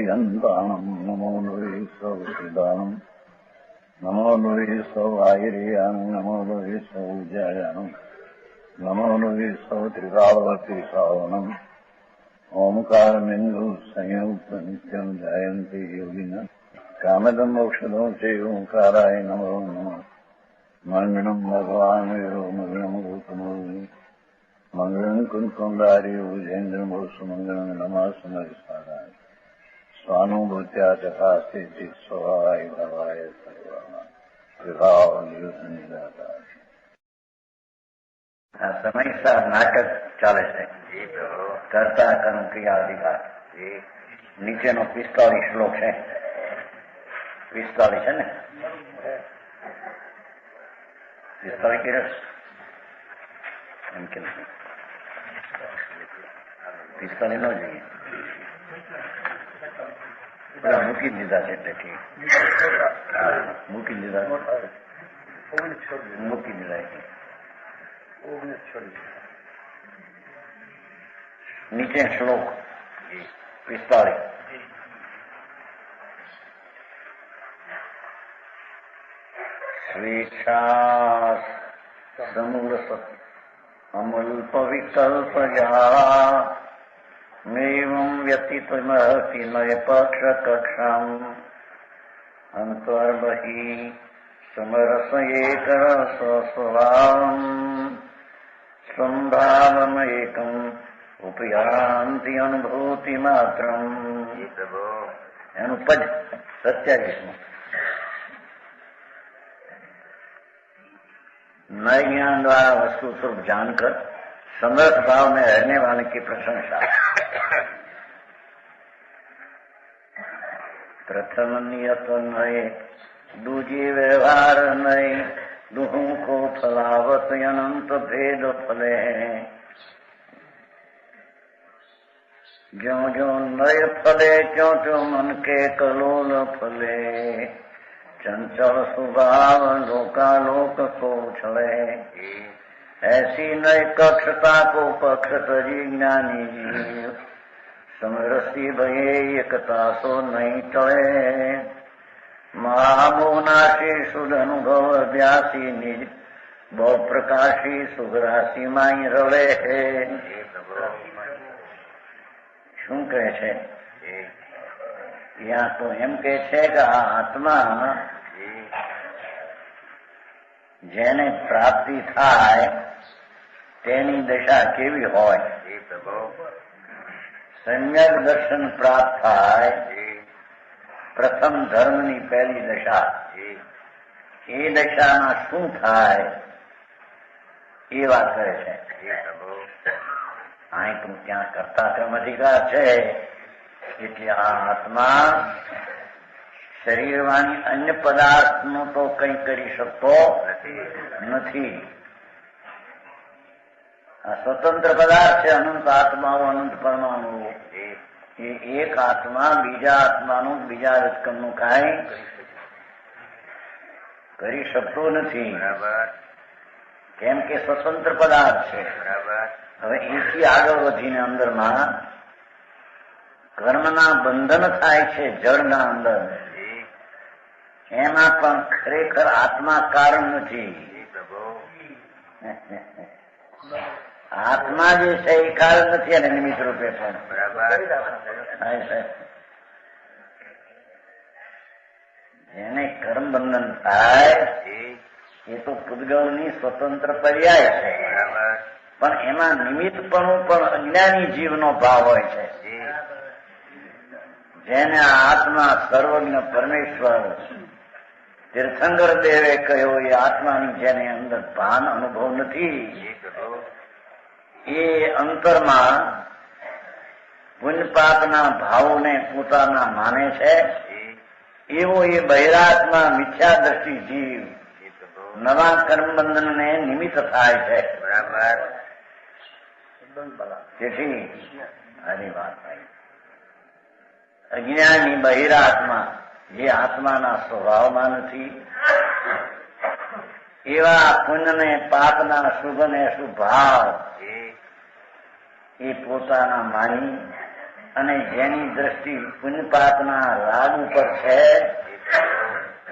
पर्यन्ताम् नमो नुवे सौदानम् नमो नुवे सौवायिरेयाम् नमो नुवे सौजायाम् नमो नुवे सौत्रिकावती सावनम् ओंकारमिन्दु संयुक्त नित्यम् जायन्ति योगिनः कामदम् औषधो चैवोंकाराय नमो नमः मङ्गलम् भगवान् वीरो मङ्गलम् गौतमो मङ्गलम् कुन्कुण्डार्यो विजेन्द्रमो सुमङ्गलम् नमः सुमरिसाराय स्वानुभूत्या तथास्ति स्वभावाय भवाय सर्वाणाम् विभावनिदाता સમયસર નાટક ચાલે છે કર્તા કર્મ ક્રિયા અધિકાર નીચેનો 45 શ્લોક છે 45 છે ને 45 કિરસ એમ કેમ 45 ન જોઈએ મૂકી દીધા છે એટલે ઠીક મૂકી દીધા નીચે શ્લોક 45 સ્વેચ્છા સમૂળ અમલ્પ વિકલ્પયા મેવં વ્યતિતમહતિ નય પક્ષ કક્ષામ અંતર્બહિ સમરસ એક સ્વસ્વભાવમ સંભાવમ એકમ ઉપયાંતિ અનુભૂતિ માત્રમ એનું પદ 27 नए ज्ञान द्वारा वस्तु स्वरूप जानकर समर्थ भाव में रहने वाले की प्रशंसा प्रथम नियत नए दूजे व्यवहार नए दुहू को फलावत अनंत भेद फले ज्यो ज्यो नय फले क्यों क्यों मन के कलोल फले चंचल स्वभाव लोकालोक को छले ऐसी नई कक्षता को पक्ष तजी ज्ञानी जीव समरसी भये एकता सो नहीं टले महामोनाशी शुद्ध अनुभव अभ्यासी निज बहु प्रकाशी सुग्रासी माई रले है શું કહે છે यहाँ तो एम के छे कि आ आत्मा जेने प्राप्ति थाय तेनी दशा केवी होय सम्यक दर्शन प्राप्त थाय प्रथम धर्मनी पहली दशा ए दशामां शुं थाय ए वात करे छे અહીં તું ત્યાં કરતા કર્મ અધિકાર છે એટલે આ આત્મા શરીરવાણી અન્ય પદાર્થનો તો કંઈ કરી શકતો નથી. આ સ્વતંત્ર પદાર્થ છે. અનંત આત્માઓ અનંત પરમાણુઓ એ એક આત્મા બીજા આત્માનું બીજા રજકમનું કાંઈ કરી શકતો નથી. કેમ કે સ્વતંત્ર પદાર્થ છે. હવે એથી આગળ વધીને અંદરમાં કર્મના બંધન થાય છે જળના અંદર. એમાં પણ ખરેખર આત્મા કારણ નથી. આત્મા જે છે એ કારણ નથી અને નિમિત્ત રૂપે પણ જેને કર્મ બંધન થાય એ તો પૂતગલની સ્વતંત્ર પર્યાય છે. પણ એમાં નિમિત્તપણું પણ અજ્ઞાની જીવનો ભાવ હોય છે. જેને આ આત્મા સર્વજ્ઞ પરમેશ્વર તીર્થંકર દેવે કહ્યો એ આત્માની જેને અંદર ભાન અનુભવ નથી એ અંતરમાં પુણ્ય પાપના ભાવોને પોતાના માને છે. એવો એ બહિરાત્મા મિથ્યા દ્રષ્ટિ જીવ નવા કર્મબંધનને નિમિત્ત થાય છે. બરાબર. તેથી આની વાત ભાઈ અજ્ઞાની બહિરાત્મા જે આત્માના સ્વભાવમાં નથી એવા પુણ્યને પાપના શુભ ને શુભ ભાવ એ પોતાના માની અને જેની દ્રષ્ટિ પુણ્યપાપના રાગ ઉપર છે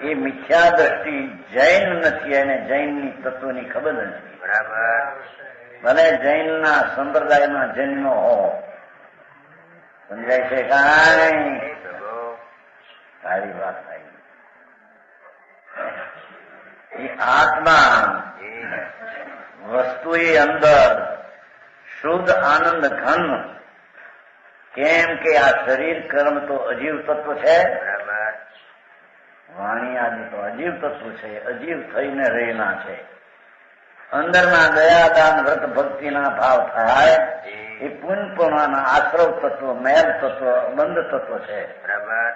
એ મિથ્યા દ્રષ્ટિ જૈન નથી અને જૈનની તત્વની ખબર નથી. બરાબર. ભલે જૈનના સંપ્રદાયમાં જન્મ હો, સમજાય છે કાંઈ? સારી વાત થાય. એ આત્મા વસ્તુ એ અંદર શુદ્ધ આનંદ ઘન, કેમ કે આ શરીર કર્મ તો અજીવ તત્વ છે, વાણી આદિ તો અજીવ તત્વ છે, અજીવ થઈને રહેના છે. અંદરના દયાદાન વ્રત ભક્તિના ભાવ થાય એ પુણ્યપણાના આશ્રવ તત્વ, મેલ તત્વ, બંધ તત્વ છે. બરાબર.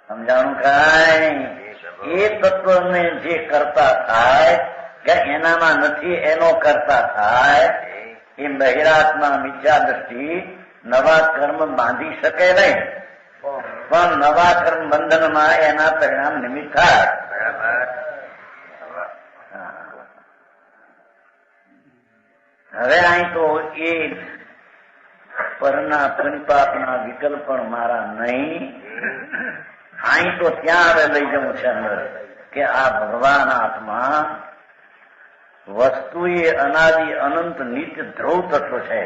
સમજાણું કાંઈ? એ તત્વને જે કરતા થાય કે એનામાં નથી એનો કરતા થાય, એ બહિરાત્મા મિથ્યા દ્રષ્ટિ નવા કર્મ બાંધી શકે નહીં, પણ નવા કર્મ બંધનમાં એના પરિણામ નિમિત્ત થાય. બરાબર. હવે અહીં તો એ પરના પુણ્યપાપના વિકલ્પ પણ મારા નહીં. અહીં તો ત્યાં હવે લઈ જવું છે અંદર કે આ ભગવાન આત્મા વસ્તુ એ અનાદિ અનંત નિત્ય ધ્રુવ તત્વ છે.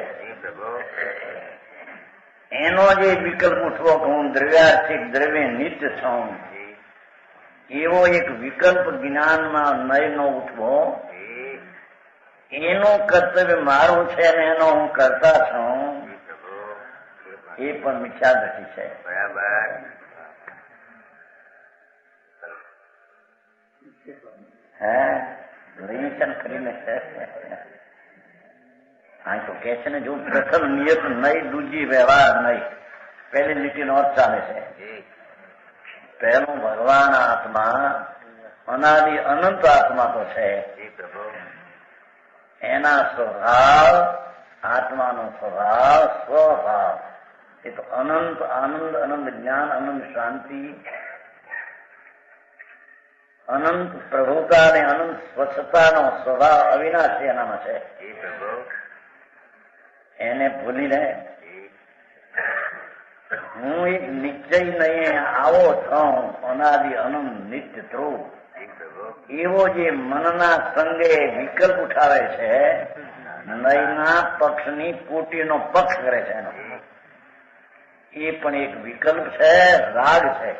એનો જે વિકલ્પ ઉઠવો કે હું દ્રવ્યાર્થિક દ્રવ્ય નિત્ય છું, એવો એક વિકલ્પ જ્ઞાનમાં નયનો ઉઠવો, એનું કર્તવ્ય મારું છે અને એનો હું કરતા છું, એ પણ મિથ્યા દ્રષ્ટિ છે. બરાબર. હે નિયંત્રણ કરીને અહીં તો કે છે ને, જો પ્રથમ નિયત નહીં, દૂજી વ્યવહાર નહીં, પહેલી લીટીનો અર્થ ચાલે છે. પહેલું ભગવાન આત્મા અનાદિ અનંત આત્મા તો છે, એના સ્વભાવ, આત્માનો સ્વભાવ, સ્વભાવ એ તો અનંત આનંદ, અનંત જ્ઞાન, અનંત શાંતિ, અનંત પ્રભુતા અને અનંત સ્વચ્છતાનો સ્વભાવ અવિનાશી એનામાં છે. એને ભૂલીને હું એક નિશ્ચય નહીં આવો છું, અનાદિ અનંત નિત્ય ધ્રુવ, એવો જે મનના સંગે વિકલ્પ ઉઠાવે છે, નયના પક્ષની કોટીનો પક્ષ કરે છે, એનો એ પણ એક વિકલ્પ છે, રાગ છે.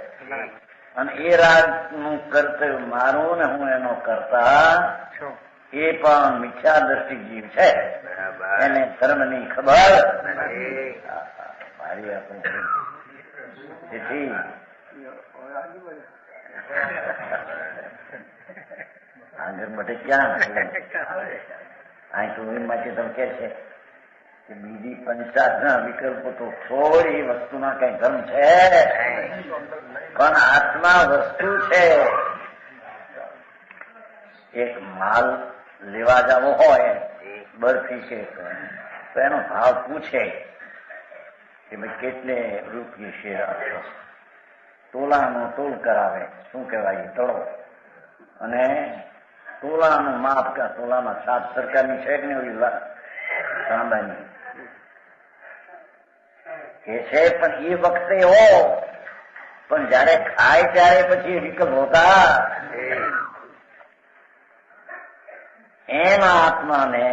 અને એ રાગ નું કર્તવ્ય મારું ને હું એનો કરતા, એ પણ મિથ્યા દ્રષ્ટિ જીવ છે. એને ધર્મની ખબર મારી તેથી આગળ બધે ક્યાં અહીં તો એમાંથી તમે કે છે કે બીજી 50 વિકલ્પો તો થોડી વસ્તુના કઈ ધર્મ છે, પણ આત્મા વસ્તુ છે. એક માલ લેવા જવો હોય, બરફી છે, તો એનો ભાવ પૂછે કે ભાઈ કેટલે રૂપિયે શેર આપશો, તોલાનો તોલ કરાવે, શું કહેવાય તળો, અને તોલાનું માપ, તોલામાં 7 સરકારની છે કે નહીં તાંબાની કે છે, પણ એ વખતે હો, પણ જયારે ખાય ત્યારે પછી વિકલ્પ હોતા. એમ આત્માને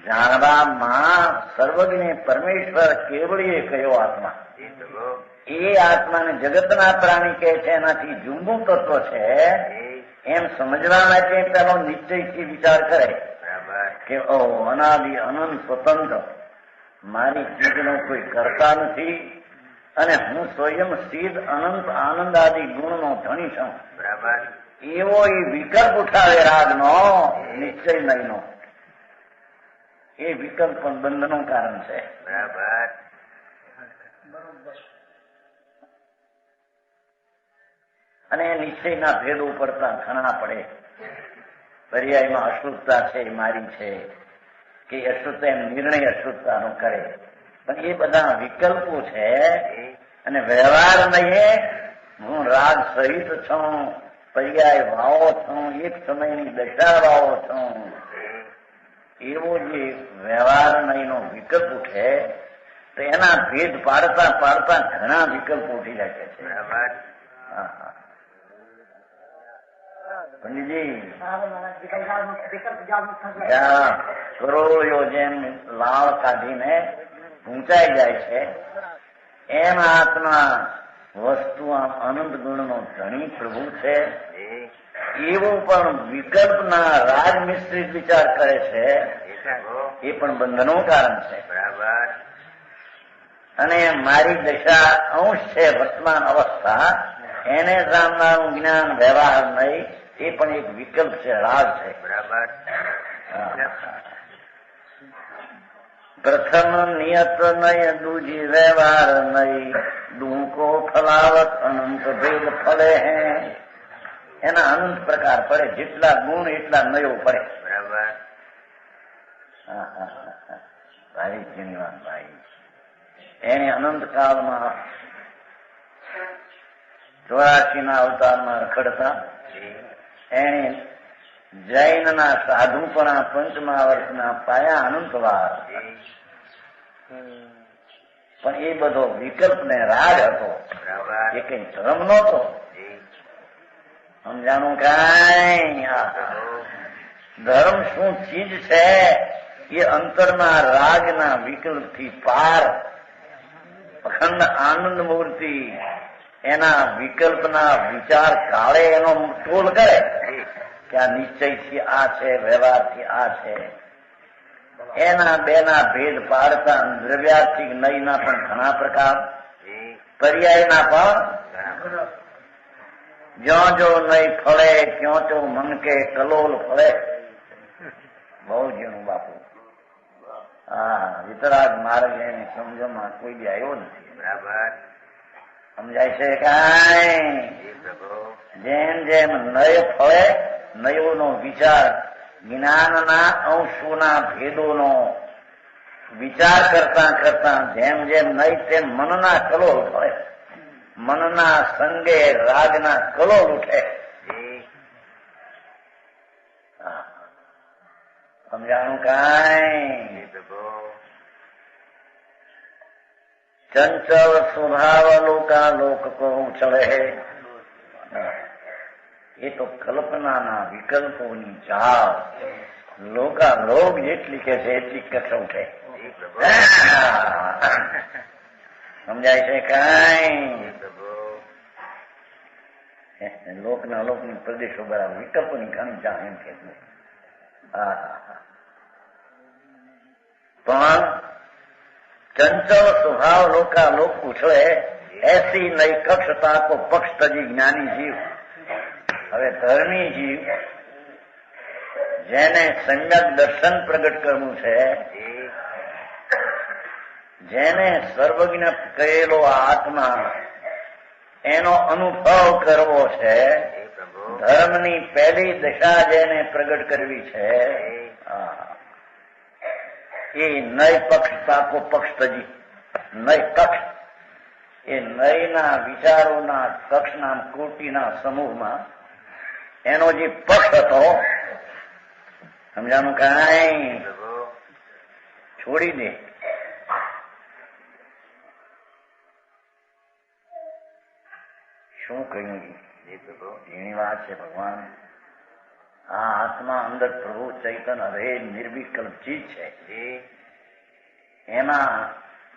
જાણવામાં સર્વજ્ઞ પરમેશ્વર કેવળીએ કયો આત્મા, એ આત્માને જગતના પ્રાણી કહે છે, એનાથી જુદું તત્વ છે, એમ સમજવા માટે પેલો નિશ્ચયથી વિચાર કરે કે ઓ અનાદિ અનંત સ્વતંત્ર, મારી ચીજનો કોઈ કરતા નથી, અને હું સ્વયં સિદ્ધ અનંત આનંદ આદિ ગુણનો ધણી છું. એવો એ વિકલ્પ ઉઠાવે રાગનો, નિશ્ચય નહીંનો, એ વિકલ્પ પણ બંધનું કારણ છે. બરાબર. અને નિશ્ચયના ભેદો પડતા ઘણા પડે. પર્યાયમાં અશુદ્ધતા છે મારી છે, કે અશુદ્ધતા એમ નિર્ણય અશુદ્ધતાનો કરે, પણ એ બધા વિકલ્પો છે. અને વ્યવહાર નહીં, હું રાગ સહિત છું, પર્યાય ભાવો છું, એક સમયની દશા ભાવો છું, એવો જે વ્યવહાર નહીંનો વિકલ્પ ઉઠે તો એના ભેદ પાડતા પાડતા ઘણા વિકલ્પો ઉઠી શકે છે. પંડિતજી કરોળિયો જેમ લાળ કાઢીને ઊંચાઈ જાય છે એમ આત્મા વસ્તુ આમ અનંત ગુણનો ધણી પ્રભુ છે એવું પણ વિકલ્પના રાજ મિશ્રિત વિચાર કરે છે એ પણ બંધનનું કારણ છે. અને મારી દશા અંશ છે વર્તમાન અવસ્થા એને જાણનારું જ્ઞાન વ્યવહાર નહીં એ પણ એક વિકલ્પ છે, રાગ છે. પ્રથમ નિયત નહીં દૂજી વ્યવહાર નહીં ડૂંકો ફલાવત અનંત ભેદ ફળે હે. એના અનંત પ્રકાર પડે, જેટલા ગુણ એટલા નયો પડે. ભાઈ શ્રીનિવાસ ભાઈ એને અનંત કાળમાં 84 અવતારમાં રખડતા એને જૈનના સાધુપણા પંચમા વર્ષના પાયા અનંતવાર, પણ એ બધો વિકલ્પ ને રાગ હતો, એ કઈ ધર્મ નહોતો. સમજાણું કાંઈ? ધર્મ શું ચીજ છે એ અંતરના રાગના વિકલ્પથી પાર અખંડ આનંદ મૂર્તિ એના વિકલ્પના વિચાર કાળે એનો તોલ કરે કે આ નિશ્ચયથી આ છે, વ્યવહારથી આ છે. એના બેના ભેદ પાડતા દ્રવ્યાર્થિક નયના પણ ઘણા પ્રકાર, પર્યાયના પણ જ્યાં જો નહીં ફળે ક્યાં તો મન કે કલોલ ફળે. બહુ જીણું બાપુ. વિતરાગ માર્ગ એને સમજવામાં કોઈ બી આવ્યો નથી. બરાબર સમજાય છે કાંઈ? જેમ જેમ નય ફળે નયોનો વિચાર, જ્ઞાનના અંશોના ભેદોનો વિચાર કરતા કરતા જેમ જેમ નહીં તેમ મનના કલોલ ફળે, મનના સંગે રાગના કલોલ ઉઠે. સમજાણું કાંઈ? ચંચલ સ્વભાવ લોકા લોક કો ઉછળે. એ તો કલ્પનાના વિકલ્પોની ચાલ લોકા લોક જેટલી કે છે એટલી કક્ષ ઉઠે. સમજાય છે કાંઈ? લોકના લોકની પ્રદેશો બરાબર વિકલ્પોની ઘણી ચાલ એમ કે પણ चंचल स्वभाव लोका लोक उछळे ऐसी नई कक्षता को पक्ष तजी ज्ञानी जीव. હવે ધર્મી જીવ જેને સમ્યક દર્શન પ્રગટ કરવું છે, જેને સર્વજ્ઞ કહેલો આત્મા એનો અનુભવ કરવો છે, ધર્મની પહેલી દશા જેને પ્રગટ કરવી છે, એ નય પક્ષતા કો પક્ષ તજી. નય કક્ષ એ નયના વિચારોના કક્ષના કોટીના સમૂહમાં એનો જે પક્ષ હતો, સમજાનું કાંઈ? છોડી દે. શું કહ્યું? એની વાત છે ભગવાન. આ આત્મા અંદર પ્રભુ ચૈતન અરે નિર્વિકલ્પ ચીજ છે. એમાં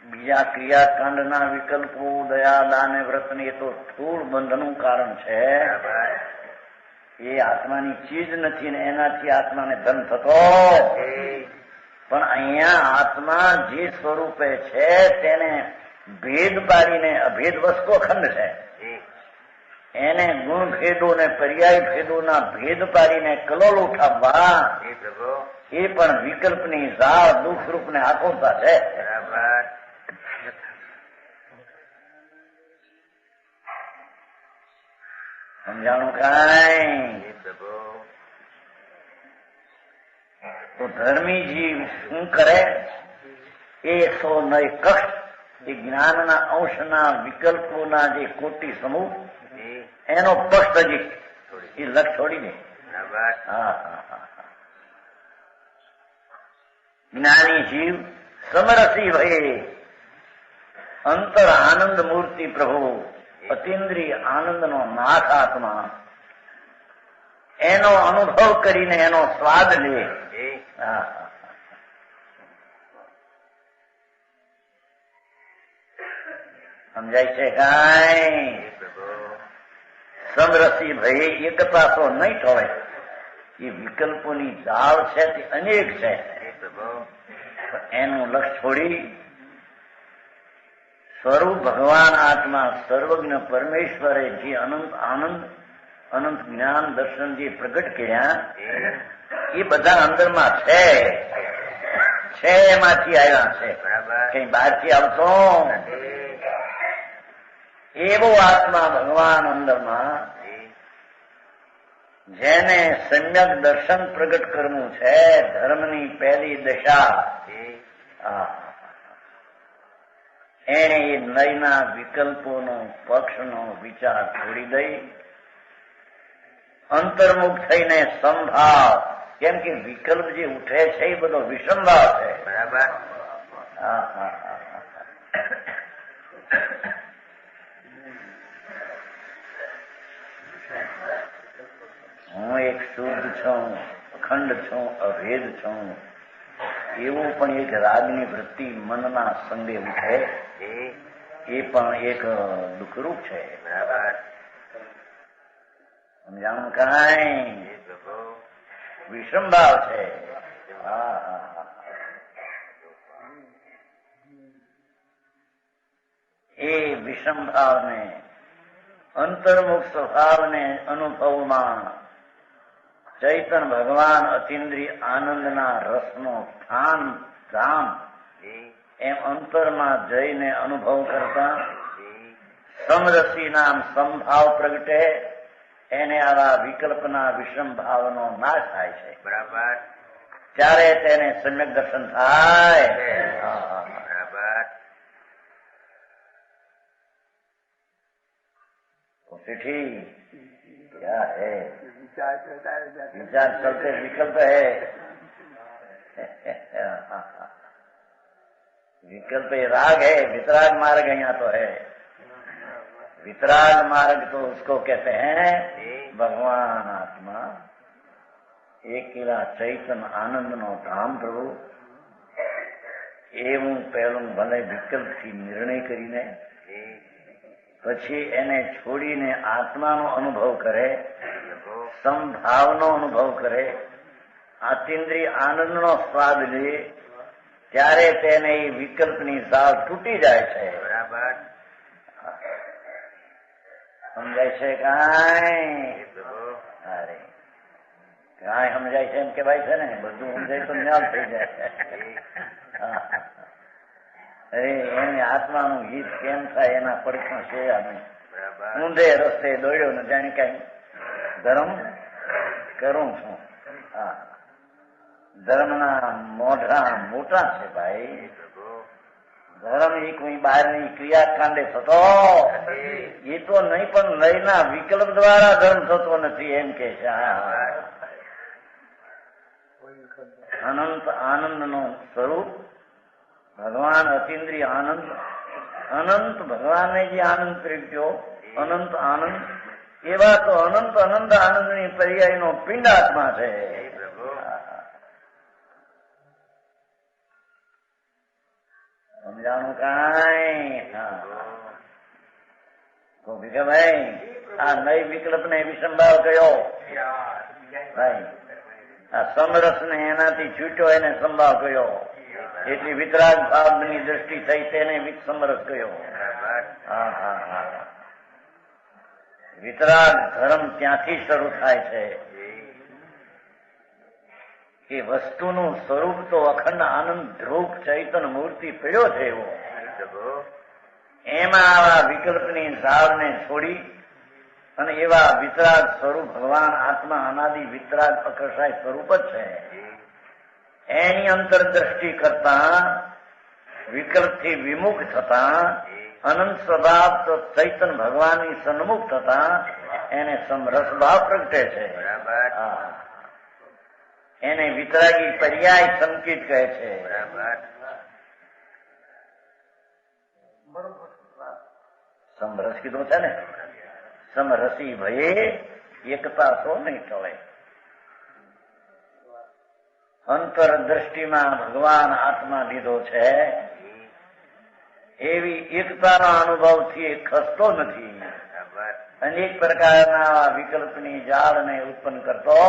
બીજા ક્રિયાકાંડના વિકલ્પો, દયા, દાન, વ્રત એ તો સ્થૂળ બંધનું કારણ છે. એ આત્માની ચીજ નથી ને એનાથી આત્માને ધન થતો. પણ અહીંયા આત્મા જે સ્વરૂપે છે તેને ભેદ પાડીને અભેદ વસ્તુ અખંડ છે. એને ગુણ ભેદો ને પર્યાય ભેદોના ભેદ પાડીને કલોલ ઉઠાવવા એ પણ વિકલ્પની ઝાળ દુઃખ રૂપને આકોરતા છે. સમજાણું કાંઈ? તો ધર્મી જીવ શું કરે? એ 109 કક્ષ એ જ્ઞાનના અંશના વિકલ્પોના જે કોટી સમૂહ એનો પક્ષ તજી એ લક્ષ છોડી દે. જ્ઞાની જીવ સમરસી ભયે અંતર આનંદ મૂર્તિ પ્રભુ અતિન્દ્રિય આનંદનો નાથ આત્મા એનો અનુભવ કરીને એનો સ્વાદ લે. સમજાય છે કાંઈ? સમરસી ભયે એક પાસો નહીં ટોળે. એ વિકલ્પોની જાળ છે તે અનેક છે. એનું લક્ષ છોડી સ્વરૂપ ભગવાન આત્મા સર્વજ્ઞ પરમેશ્વરે જે અનંત આનંદ અનંત જ્ઞાન દર્શન જે પ્રગટ કર્યા એ બધા અંદરમાં છે એમાંથી આવ્યા છે, કઈ બહારથી આવતો એવો આત્મા ભગવાન અંદરમાં જેને સમ્યક દર્શન પ્રગટ કરવું છે, ધર્મની પહેલી દશા, એને એ નયના વિકલ્પોનો પક્ષનો વિચાર છોડી દઈ અંતર્મુખ થઈને સંભાવ, કેમ કે વિકલ્પ જે ઉઠે છે એ બધો વિષમભાવ છે. બરાબર. હું એક શુદ્ધ છું, અખંડ છું, અભેદ છું, એવું પણ એક રાગની વૃત્તિ મનના સંગે ઉઠે એ પણ એક દુઃખરૂપ છે. સમજાણું કાંઈ? વિષમભાવ છે. એ વિષમભાવને અંતર્મુખ સ્વભાવને અનુભવમાં ચૈતન ભગવાન અતિન્દ્રિય આનંદના રસનો સ્થાન ધામ એમ અંતરમાં જઈને અનુભવ કરતા સમરસી નામ સંભાવ પ્રગટે, એને આવા વિકલ્પના વિષમ ભાવનો નાશ થાય છે. બરાબર. ત્યારે તેને સમ્યક દર્શન થાય. બરાબર. चिट्ठी क्या है? विचार चलते विकल्प है. विकल्प राग है, वितराग मार्ग यहाँ तो है. वितराग मार्ग तो उसको कहते हैं भगवान आत्मा एकेला चैतन आनंद नो धाम प्रभु. એવું પહેલું ભલે વિકલ્પથી નિર્ણય કરીને પછી એને છોડીને આત્માનો અનુભવ કરે, સમભાવનો અનુભવ કરે, આતિન્દ્રિય આનંદનો સ્વાદ લે, ત્યારે તેને એ વિકલ્પની સાવ તૂટી જાય છે. બરાબર. સમજાય છે કાંઈ? અરે કાંઈ સમજાય છે એમ કેવાય છે ને, બધું સમજાય તો ન્યાલ થઈ જાય. અરે એની આત્માનું ગીત કેમ થાય એના પડખું છે. અમે ઊંધે રસ્તે દોડ્યો ને જાણે કઈ ધર્મ કરું છું. ધર્મના મોઢા મોટા છે ભાઈ. ધર્મ એ કોઈ બહારની ક્રિયાકાંડે થતો એ તો નહીં, પણ લયના વિકલ્પ દ્વારા ધર્મ થતો નથી એમ કે છે. અનંત આનંદ નું સ્વરૂપ ભગવાન અતિન્દ્રિય આનંદ, અનંત ભગવાનને જે આનંદ પ્રગટ્યો અનંત આનંદ, એવા તો અનંત અનંત આનંદની પર્યાયનો પિંડ આત્મા છે. સમજાણું કાંઈ? તો ભીખાભાઈ આ નઈ વિકલ્પ ને વિષમભાવ કયો ભાઈ? આ સમરસ ને એનાથી છૂટ્યો એને સંભાવ કયો, એટલી વિતરાગ ભાવની દ્રષ્ટિ થઈ તેને સમરસ કયો. વિતરાગ ધર્મ ત્યાંથી શરૂ થાય છે કે વસ્તુનું સ્વરૂપ તો અખંડ આનંદ ધ્રુપ ચૈતન મૂર્તિ પડ્યો છે એવો, એમાં આવા વિકલ્પની ઝાડને છોડી અને એવા વિતરાગ સ્વરૂપ ભગવાન આત્મા અનાદિ વિતરાગ અકર્ષાય સ્વરૂપ જ છે. એની અંતરદ્રષ્ટિ કરતા વિકલ્પથી વિમુખ થતા અનંત સ્વભાવ તો ચૈતન ભગવાનની સન્મુખ થતા એને સમરસ ભાવ પ્રગટે છે. એને વિતરાગી પર્યાય સંકિત કહે છે. સમરસ કીધું છે ને, સમરસી ભયે એકતા તો નહીં ટળે. અંતર દ્રષ્ટિમાં ભગવાન આત્મા લીધો છે, એવી એકતાના અનુભવથી એ ખસતો નથી. અનેક પ્રકારના વિકલ્પની જાળને ઉત્પન્ન કરતો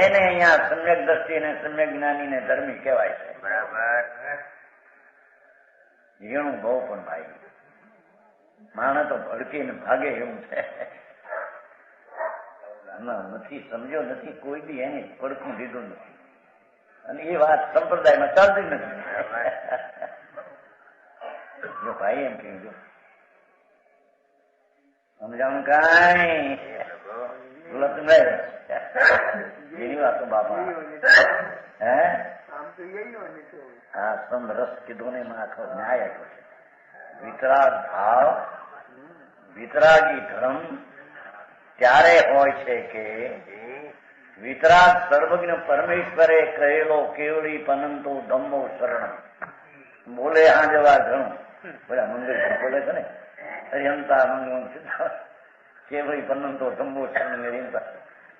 એને અહીંયા સમ્યક દ્રષ્ટિ અને સમ્યક જ્ઞાની ને ધર્મી કહેવાય છે. ઝીણું બહુ પણ ભાઈ માણસ તો ભડકીને ભાગે એવું છે. નથી સમજ્યો નથી, કોઈ બી એને પડખું લીધું નથી, અને એ વાત સંપ્રદાયમાં ચાલતી નથી. જો ભાઈ એમ કહીજો સમજાણું કાંઈ એની વાતો બાપા હે હા સમરસ કીધું ને એમાં આખો ન્યાય આપ્યો છે. વિતરાગ ભાવ વિતરાગી ધર્મ ત્યારે હોય છે કે વિતરાગ સર્વજ્ઞ પરમેશ્વરે કહેલો કેવડી પનંતો ધમ્મો શરણ બોલે આ જવા ઘણું બધા મંદિર બોલે છે ને હરિહંતા મંગમ કેવડી પનંતો ધમ્મો શરણ હરિહંતા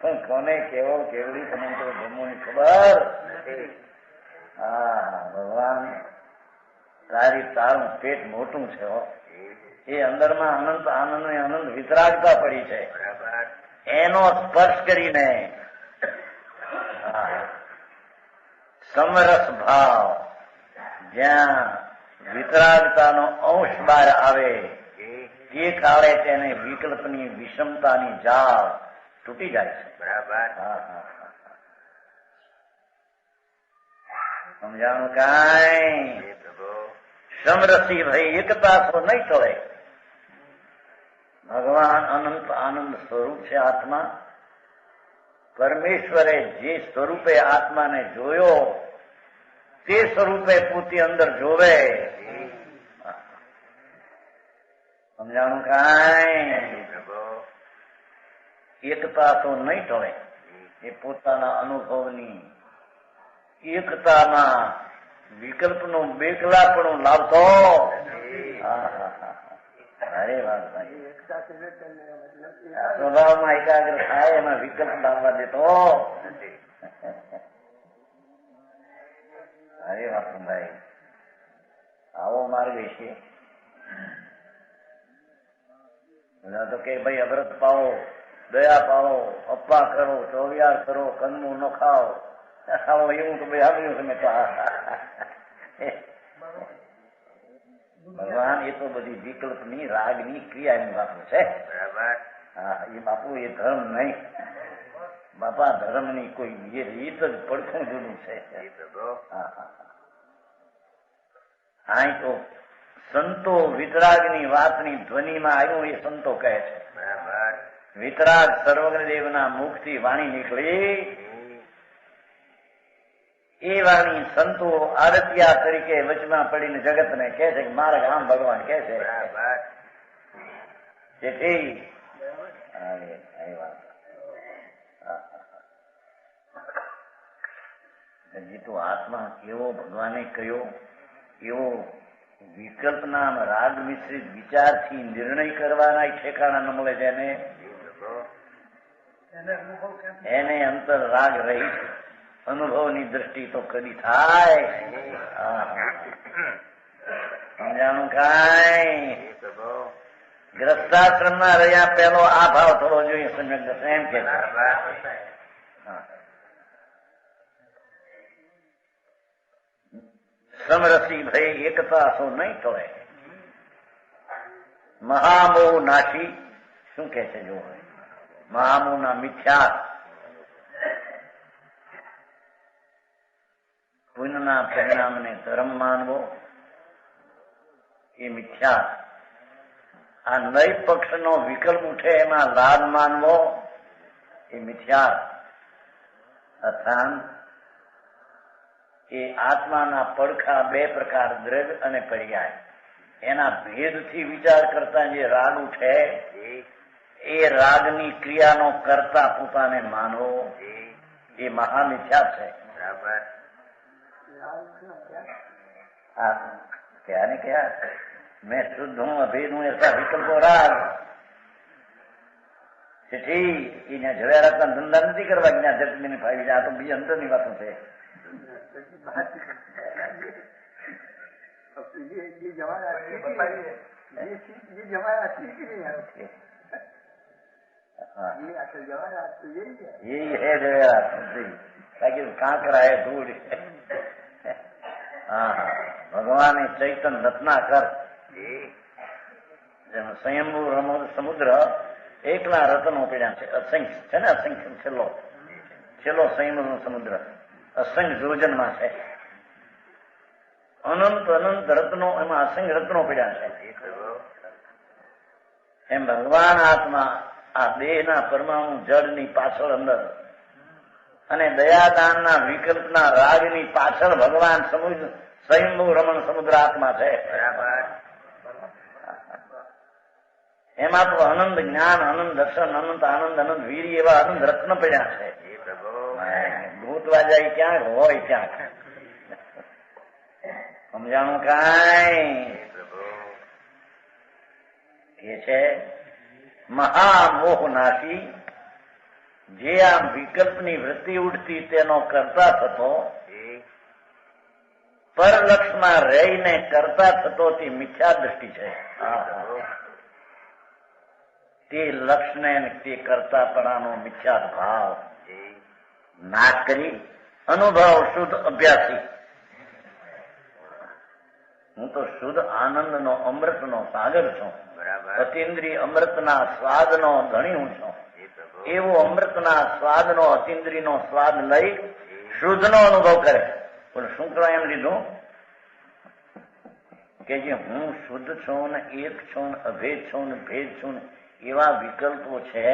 પણ કોને કેવો કેવડી પનંતો ધમ્મો ની ખબર. હા ભગવાન તારું પેટ મોટું છે, એ અંદરમાં અનંત આનંદ ને અનંત વિતરાગતા પડી છે. એનો સ્પર્શ કરીને સમરસ ભાવ જ્યાં વિતરાગતાનો અંશ બહાર આવે તે કાળે તેને વિકલ્પની વિષમતાની જાળ તૂટી જાય છે. સમજાણું કાંઈ સમરસી ભાઈ એકતા તો નહીં ટળે. ભગવાન અનંત આનંદ સ્વરૂપ છે આત્મા. પરમેશ્વરે જે સ્વરૂપે આત્માને જોયો તે સ્વરૂપે પોતે અંદર જોવે. સમજાણું કાંઈ એકતા તો નહીં ટળે. એ પોતાના અનુભવની એકતામાં વિકલ્પનું બેકલાપણું લાવતો. અરે વાત ભાઈ સ્વભાવમાં એકાગ્ર થાય એમાં વિકલ્પ લાવવા દેતો. અરે વાત ભાઈ આવો માર્ગ છે. તો કે ભાઈ અવ્રત પાવો, દયા પાવો, અપ્પા કરો, ચોવિયાર કરો, કંદમું ન ખાઓ, આવો એવું તો ભાઈ આવ્યું તમે તો. ભગવાન એ તો બધી વિકલ્પની રાગની ક્રિયાની વાતો છે. હા એ બાપુ એ ધર્મ નહીં બાપા, ધર્મની કોઈ એ રીત જ પડખું જુદું છે. હા તો સંતો વિતરાગની વાતની ધ્વનિમાં આવ્યું એ સંતો કહે છે. વિતરાગ સર્વજ્ઞદેવના મુખથી વાણી નીકળી એ વાણી સંતો આરતિયા તરીકે વચમાં પડીને જગતને કહે છે કે મારા ગામ ભગવાન કહે છે. તો આત્મા કેવો ભગવાને કયો એવો વિકલ્પના રાગ મિશ્રિત વિચારથી નિર્ણય કરવાના ઠેકાણા ન મળે છે. એને અંતર રાગ રહી અનુભવની દ્રષ્ટિ તો કદી થાય. સમજાણું કાંઈ ગ્રસ્તાશ્રમમાં રહ્યા પેલો આ ભાવ થવો જોઈએ. સમ્યક એમ કે સમરસી ભાઈ એકતા શું નહીં ટળે. મહામોહ નાશી શું કે છે જો મહામોહ ના મિથ્યા પુણ્યના પરિણામને ધર્મ માનવો એ મિથ્યા. આ નય પક્ષનો વિકલ્પ ઉઠે એમાં લાભ માનવો એ મિથ્યા. અર્થાત એ આત્માના પડખા બે પ્રકાર દ્રવ્ય અને પર્યાય એના ભેદથી વિચાર કરતા જે રાગ ઉઠે એ રાગની ક્રિયાનો કરતા પોતાને માનવો એ મહામિથ્યા છે. બરાબર. क्या ने क्या मैं शुद्ध हूं अभेद हूं ऐसा विकल्प हो रहा चिट्ठी ઝવેરાતના ધંધા નથી કરવા જ્યાં જગતની ફાવી જાય. તો બીજી અંદરની વાતો છે. यही है जवेरात. ताकि कहाँ कराए धूल. હા ભગવાન એ ચૈતન રત્નાકર સ્વયંભૂ સમુદ્ર એકલા રત્નો પડ્યા છે. અસંખ્ય છે ને, અસંખ્ય છેલ્લો સ્વયંભૂ સમુદ્ર અસંખ્ય જોજનમાં છે. અનંત અનંત રત્નો, એમાં અસંખ્ય રત્નો પડ્યા છે. એમ ભગવાન આત્મા આ દેહના પરમાણુ જળની પાછળ અંદર અને દયાદાનના વિકલ્પના રાગની પાછળ ભગવાન સ્વયંભૂ રમણ સમુદ્ર આત્મા છે. એમાં તો અનંત જ્ઞાન, અનંત દર્શન, અનંત આનંદ, અનંત વીર એવા અનંત રત્ન પડ્યા છે. ભૂતવા જાય ક્યાંક હોય ક્યાંક. સમજાણું કાંઈ? એ છે મહામોહનાશી. જે આ વિકલ્પની વૃત્તિ ઉઠતી તેનો કરતા થતો, પરલક્ષમાં રહીને કરતા થતો તે મિથ્યા દ્રષ્ટિ છે. તે લક્ષને તે કરતાપણાનો મિથ્યા ભાવ નાશ કરી અનુભવ શુદ્ધ અભ્યાસી. હું તો શુદ્ધ આનંદનો અમૃતનો સાગર છું. અતિન્દ્રિય અમૃતના સ્વાદનો ધણી હું છું. એવો અમૃતના સ્વાદનો અતિન્દ્રિયનો સ્વાદ લઈ શુદ્ધનો અનુભવ કરે. બોલો શું કરવા એમ લીધું? કે જે હું શુદ્ધ છું ને એક છું ને અભેદ છું ને ભેદ છું ને એવા વિકલ્પો છે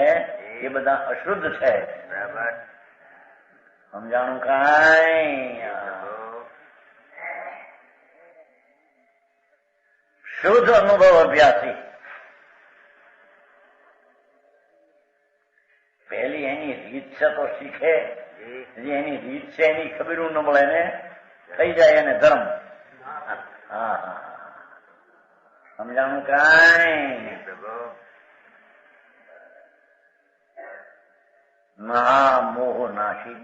એ બધા અશુદ્ધ છે. સમજાણું કાંઈ? શુદ્ધ અનુભવ અભ્યાસી પહેલી એની રીત છે તો શીખે. જે એની રીત છે એની ખબર ન મળે ને થઈ જાય એને ધર્મ. હા સમજાણું કાંઈ? મહામોહ નાશી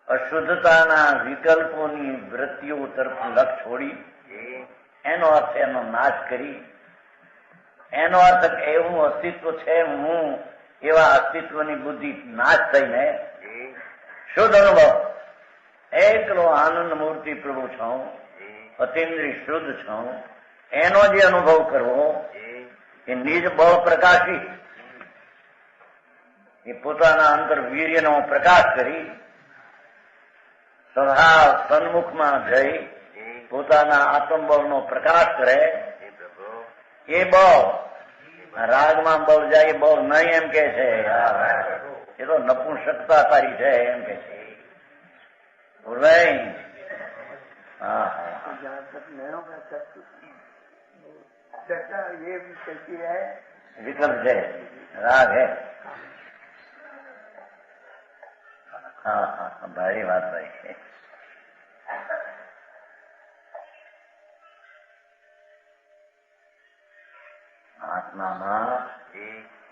અશુદ્ધતાના વિકલ્પોની વૃત્તિઓ તરફ લક્ષ છોડી એનો અર્થ એનો નાશ કરી, એનો અર્થ એવું અસ્તિત્વ છે હું, એવા અસ્તિત્વની બુદ્ધિ નાશ થઈને શુદ્ધ અનુભવ એકલો આનંદ મૂર્તિ પ્રભુ છું, અતિન્દ્રિય શુદ્ધ છું, એનો જે અનુભવ કરવો એ નિજ બળ પ્રકાશી એ પોતાના અંતર વીર્યનો પ્રકાશ કરી સદા સન્મુખમાં જઈ પોતાના આત્મબળનો પ્રકાશ કરે. એ બળ રાગમાં બળ જાય, બળ નહીં એમ કે છે. એ તો નપુંસકતા તારી છે એમ કે છે. હા વિકલ્પ છે, રાગ હે. હા હા ભારી વાત ભાઈ. આત્મામાં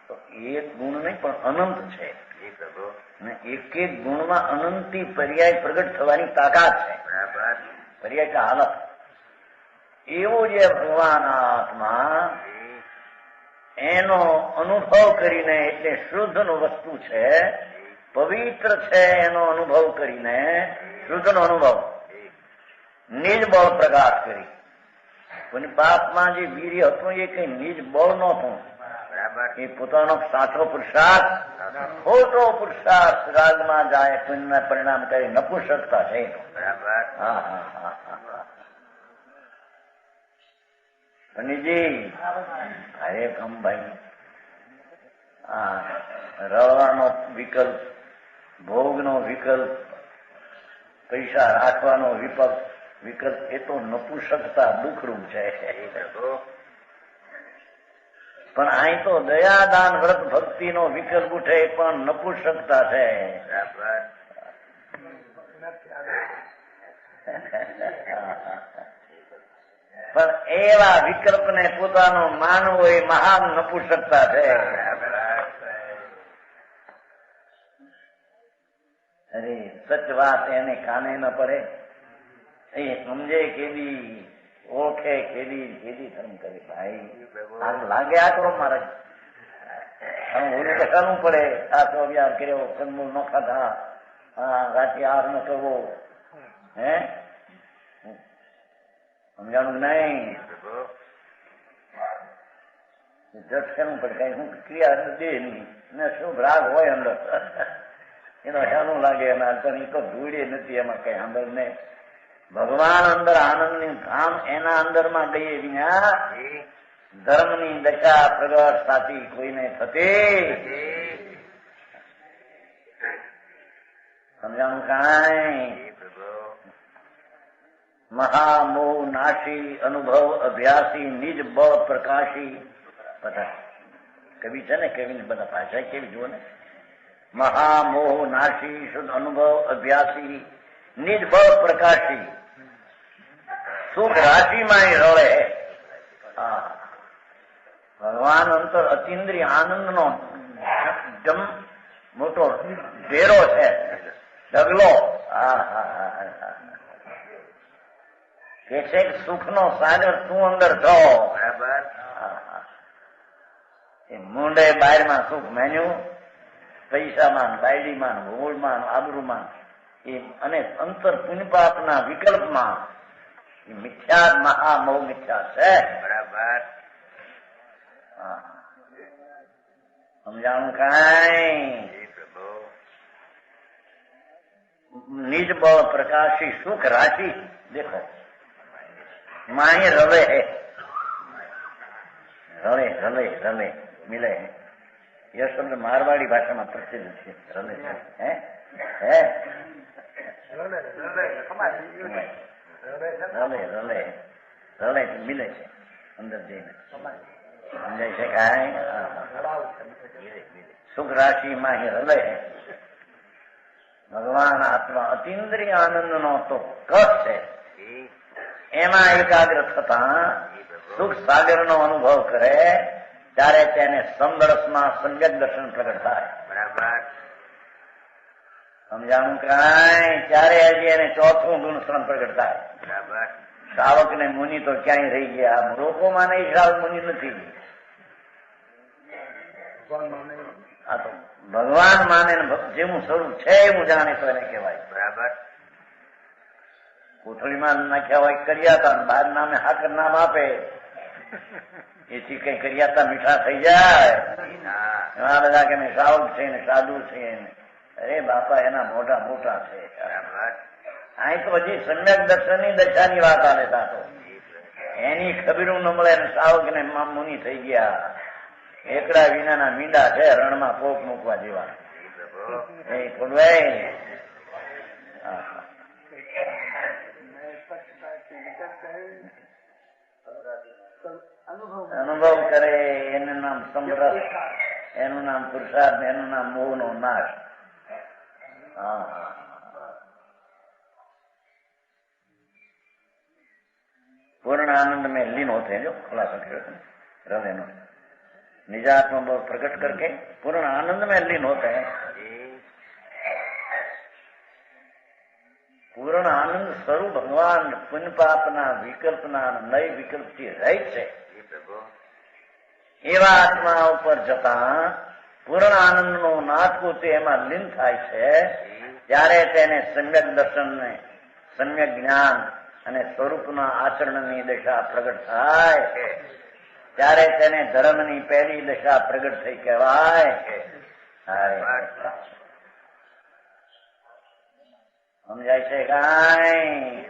તો એક ગુણ નહીં પણ અનંત છે. એક એક ગુણમાં અનંતી પર્યાય પ્રગટ થવાની તાકાત છે. પર્યાય કે હાલત એવો જે ભગવાન આત્મા એનો અનુભવ કરીને એટલે શુદ્ધ નો વસ્તુ છે, પવિત્ર છે એનો અનુભવ કરીને શુદ્ધ નો અનુભવ નિજ બળ પ્રકાશ કરી. કોની બાપમાં જે વીર્ય હતું એ કઈ નિજ બળ નહોતું. એ પોતાનો સાચો પુરુષાર્થ, ખોટો પુરુષાર્થ રાગમાં જાય પુણ્ય પરિણામ કરી નપુંસકતા છે. હા હા હા હા પંડિતજી અરે ભાઈ રળવાનો વિકલ્પ, ભોગનો વિકલ્પ, પૈસા રાખવાનો વિકલ્પ એ તો નપુંસકતા દુઃખરૂપ છે. પણ અહીં તો દયાદાન વ્રત ભક્તિનો વિકલ્પ ઉઠે પણ નપુંસકતા છે. પણ એવા વિકલ્પને પોતાનો માનવો એ મહાન નપુંસકતા છે. અરે સચ વાત એને કાને ન પડે, એ સમજે કેવી, ઓળખે કેવી, કેવી ધર્મ કરે. ભાઈ આગ લાગે આ કરો મારે ઓલું કશાનું પડે. આ તો અભ્યાર કર્યો, કંદમૂળ ન ખાધા, રાતે આર ન કરવો, હે સમજાણું નહીં. જટકાનું પડે કઈ શું ક્રિયા દે નહીં ને શુભ રાગ હોય અંદર એનો શાનું લાગે. એના તો ધૂળે નથી એમાં કઈ સાંભળ ને. ભગવાન અંદર આનંદની ધામ એના અંદરમાં ગઈએ વિના ધર્મની દશા પ્રગટ સાચી કોઈને થતી. સમજાણું કાંઈ. મહામોહ નાશી અનુભવ અભ્યાસી નિજ બળ પ્રકાશી. બધા કવિ છે ને, કવિ બધા ભાષા કેવી જુઓ ને. મહામોહ નાશી શુદ્ધ અનુભવ અભ્યાસી નિજ બળ પ્રકાશી સુખ રાશિમાં રળે. ભગવાન અંતર અતિન્દ્રિય આનંદનો મોટો ડેરો છે, ઢગલો. કે છે સુખનો સાગર તું અંદર છો. એ મુંડે બાયરમાં સુખ મેન્યું, પૈસામાં, બાયડીમાં, ભૂગોળમાં, આબરૂમાં, એ અને અંતર પુણ્યપાપના વિકલ્પમાં એ મિથ્યા મહામોહ મિથ્યા છે. બરાબર સમજાણું કાંઈ. નિજ બળ પ્રકાશી સુખ રાશि देखो माही रवे है, रले रले रले मिले है. यह शब्द मारवाड़ी भाषा में प्रसिद्ध है. रले है रले रले रले मिले છે અંદર જઈને સમજાય છે કાંઈ. સુખ રાશિમાં ही रले है. ભગવાન આત્મા અતિન્દ્રિય આનંદ નો તો કસ છે. એમાં એકાગ્ર થતા સુખ સાગર નો અનુભવ કરે ત્યારે તેને સમદર્શમાં સમ્યક દર્શન પ્રગટ થાય. બરાબર સમજાણું કાંઈ. ત્યારે હજી એને ચોથું ગુણ પ્રગટ થાય. બરાબર શ્રાવક ને મુનિ તો ક્યાંય રહી ગયા. લોકોમાં નહીં, શ્રાવક મુનિ નથી. આ તો ભગવાન માને જેવું સ્વરૂપ છે એવું જાણે તો એને કહેવાય. બરાબર કોથળીમાં નાખ્યા હોય કરિયાતા, બાર નામે હાકર નામ આપે, એથી કઈ કરિયાતા મીઠા થઈ જાય. એમાં બધા કે શ્રાવક છે ને સાધુ છે ને, અરે બાપા એના મોઢા મોટા છે. અહીં તો હજી સમ્યક દર્શનની દશાની વાત આવે. તો એની ખબીરું ન મળે અને શ્રાવક ને મુનિ થઈ ગયા. એકડા વિનાના મીંડા છે, રણમાં પોક મૂકવા જેવા. એ ખોડવાય અનુભવ કરે એનું નામ સમરસ, એનું નામ પુરુષાર્થ, એનું નામ મોહ નો નાશ. पूर्ण आनंद में लीन होते हैं जो खुलासा हृदय नो निजात्म भाव प्रकट करके पूर्ण आनंद में लीन होते हैं. પૂર્ણ આનંદ સ્વરૂપ ભગવાન પુણ્ય પાપના વિકલ્પના નય વિકલ્પથી રહિત છે. એવા આત્મા ઉપર જતા પૂર્ણ આનંદનો નાથ પોતે એમાં લીન થાય છે. ત્યારે તેને સમ્યક દર્શન ને સમ્યક જ્ઞાન અને સ્વરૂપના આચરણની દશા પ્રગટ થાય. ત્યારે તેને ધર્મની પહેલી દશા પ્રગટ થઈ કહેવાય. સમજાય છે કાંઈ.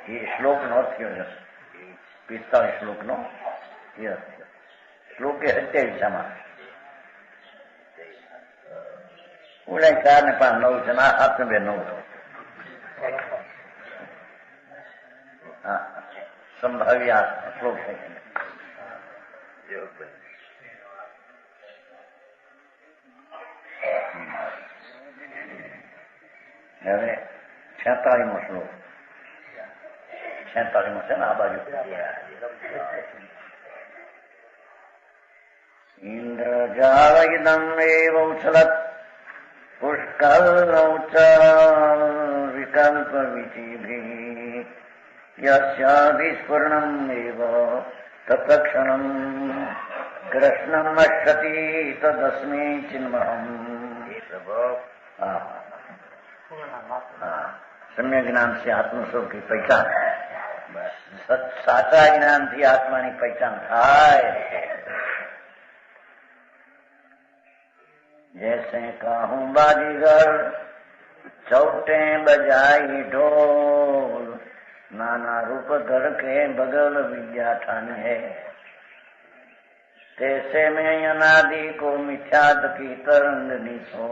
એ શ્લોક નો અર્થ કયો છે? 45 શ્લોક નો એ અર્થ. શ્લોક એ 27 ઓળાય 4 ને 5 9 છે. 8 ને 2 9. સંભાવ્ય શ્લોક છે. હવે 46મો શ્લોક 46મો છે ને આ બાજુ. ઇન્દ્રજાલયદમ એવ ઉછલત પુષ્કલૌચ વિકલ્પ વિચિભિ યસ્યાભિસ્ફુરણમ એવ તત્ક્ષણમ કૃષ્ણમ અશ્યતિ તદસ્મે ચિન્મહમ. सम्य ज्ञान से आत्मस्वरूप की पहचान, साचा ज्ञान थी आत्मा की पहचान थाय. जैसे कहूं बाजीगर चौटे बजाई ढोल, नाना रूप धर के बगल विद्या ठान है. तैसे में अनादि को मिथ्यात की तरंग निशो,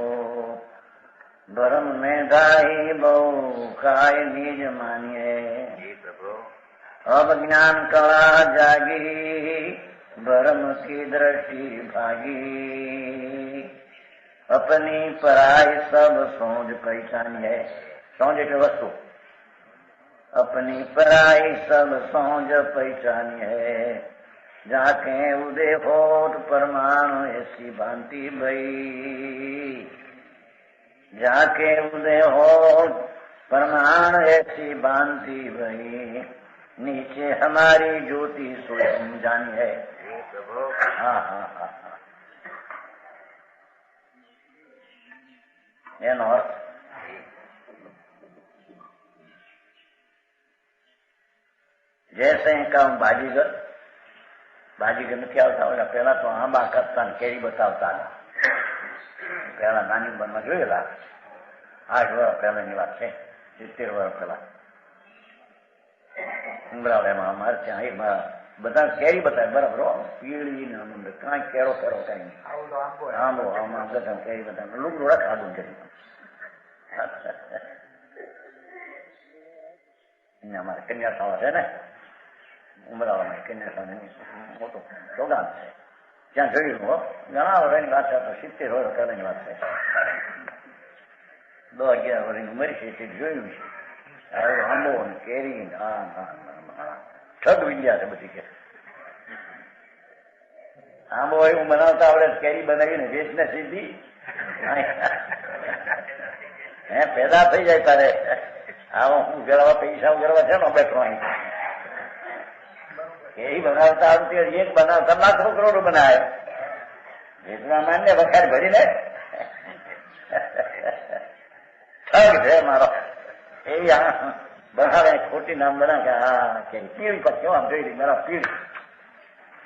ब्रह्म में गाई बहु काय निज मानिए. अब ज्ञान कला जागी ब्रह्म की दृष्टि भागी, अपनी पराई सब सोच पहचानिए. सोच के वस्तु अपनी पराई सब सोच पहचानिए. जाके उदय होत परमाणु ऐसी भांति भई, जाके उदय हो परमाणु ऐसी भांति भई, नीचे हमारी ज्योति स्वयं जानी है. हाँ हाँ हाँ हाँ. એનો અર્થ જૈસે કામ બાજીગર નથી આવતા હોય. પેલા તો આંબા કરતા ને કેરી બતાવતા. પેલા નાની ઉંમરમાં જોયેલા, 8 વર્ષ પહેલાની વાત છે, 70 વર્ષ પહેલા ઉમરાળામાં અમારે ત્યાં એમાં બધા કેરી બતાવે. બરાબર, પીળી ને આનંદ કાંઈ કેરો કઈ નહીં. આંબો આમાં બધા કેરી બતાવે. લુગડોળા ખાધું કરી અમારે કન્યાશાળા છે ને ઉમરાળામાં, કન્યાશાળા મોટું પ્રોગ્રામ છે, ત્યાં જોયું. ઘણા વર્ષની વાત છે, 70 વર્ષ પહેલાની વાત છે. 10-11 વર્ષની ઉંમર છે તે જોયું છે. આંબો ને કેરી ઠગ વિદ્યા છે બધી. કે આંબો એવું બનાવતા આવડે, કેરી બનાવીને વેચને સીધી પેદા થઈ જાય તારે. આવો હું ગળવા પૈસા ગળવા છે ને બેઠો અહીં. કેરી બનાવતા આવડતી, એક બનાવતા લાખો કરોડો બનાવે. વેચવા માન્ય વખાર ભરીને ઠગ છે મારો. એવી બનાવે ખોટી નામ બનાવે કે હા કેરી પીળી પર કેવા જોઈ રહી મારા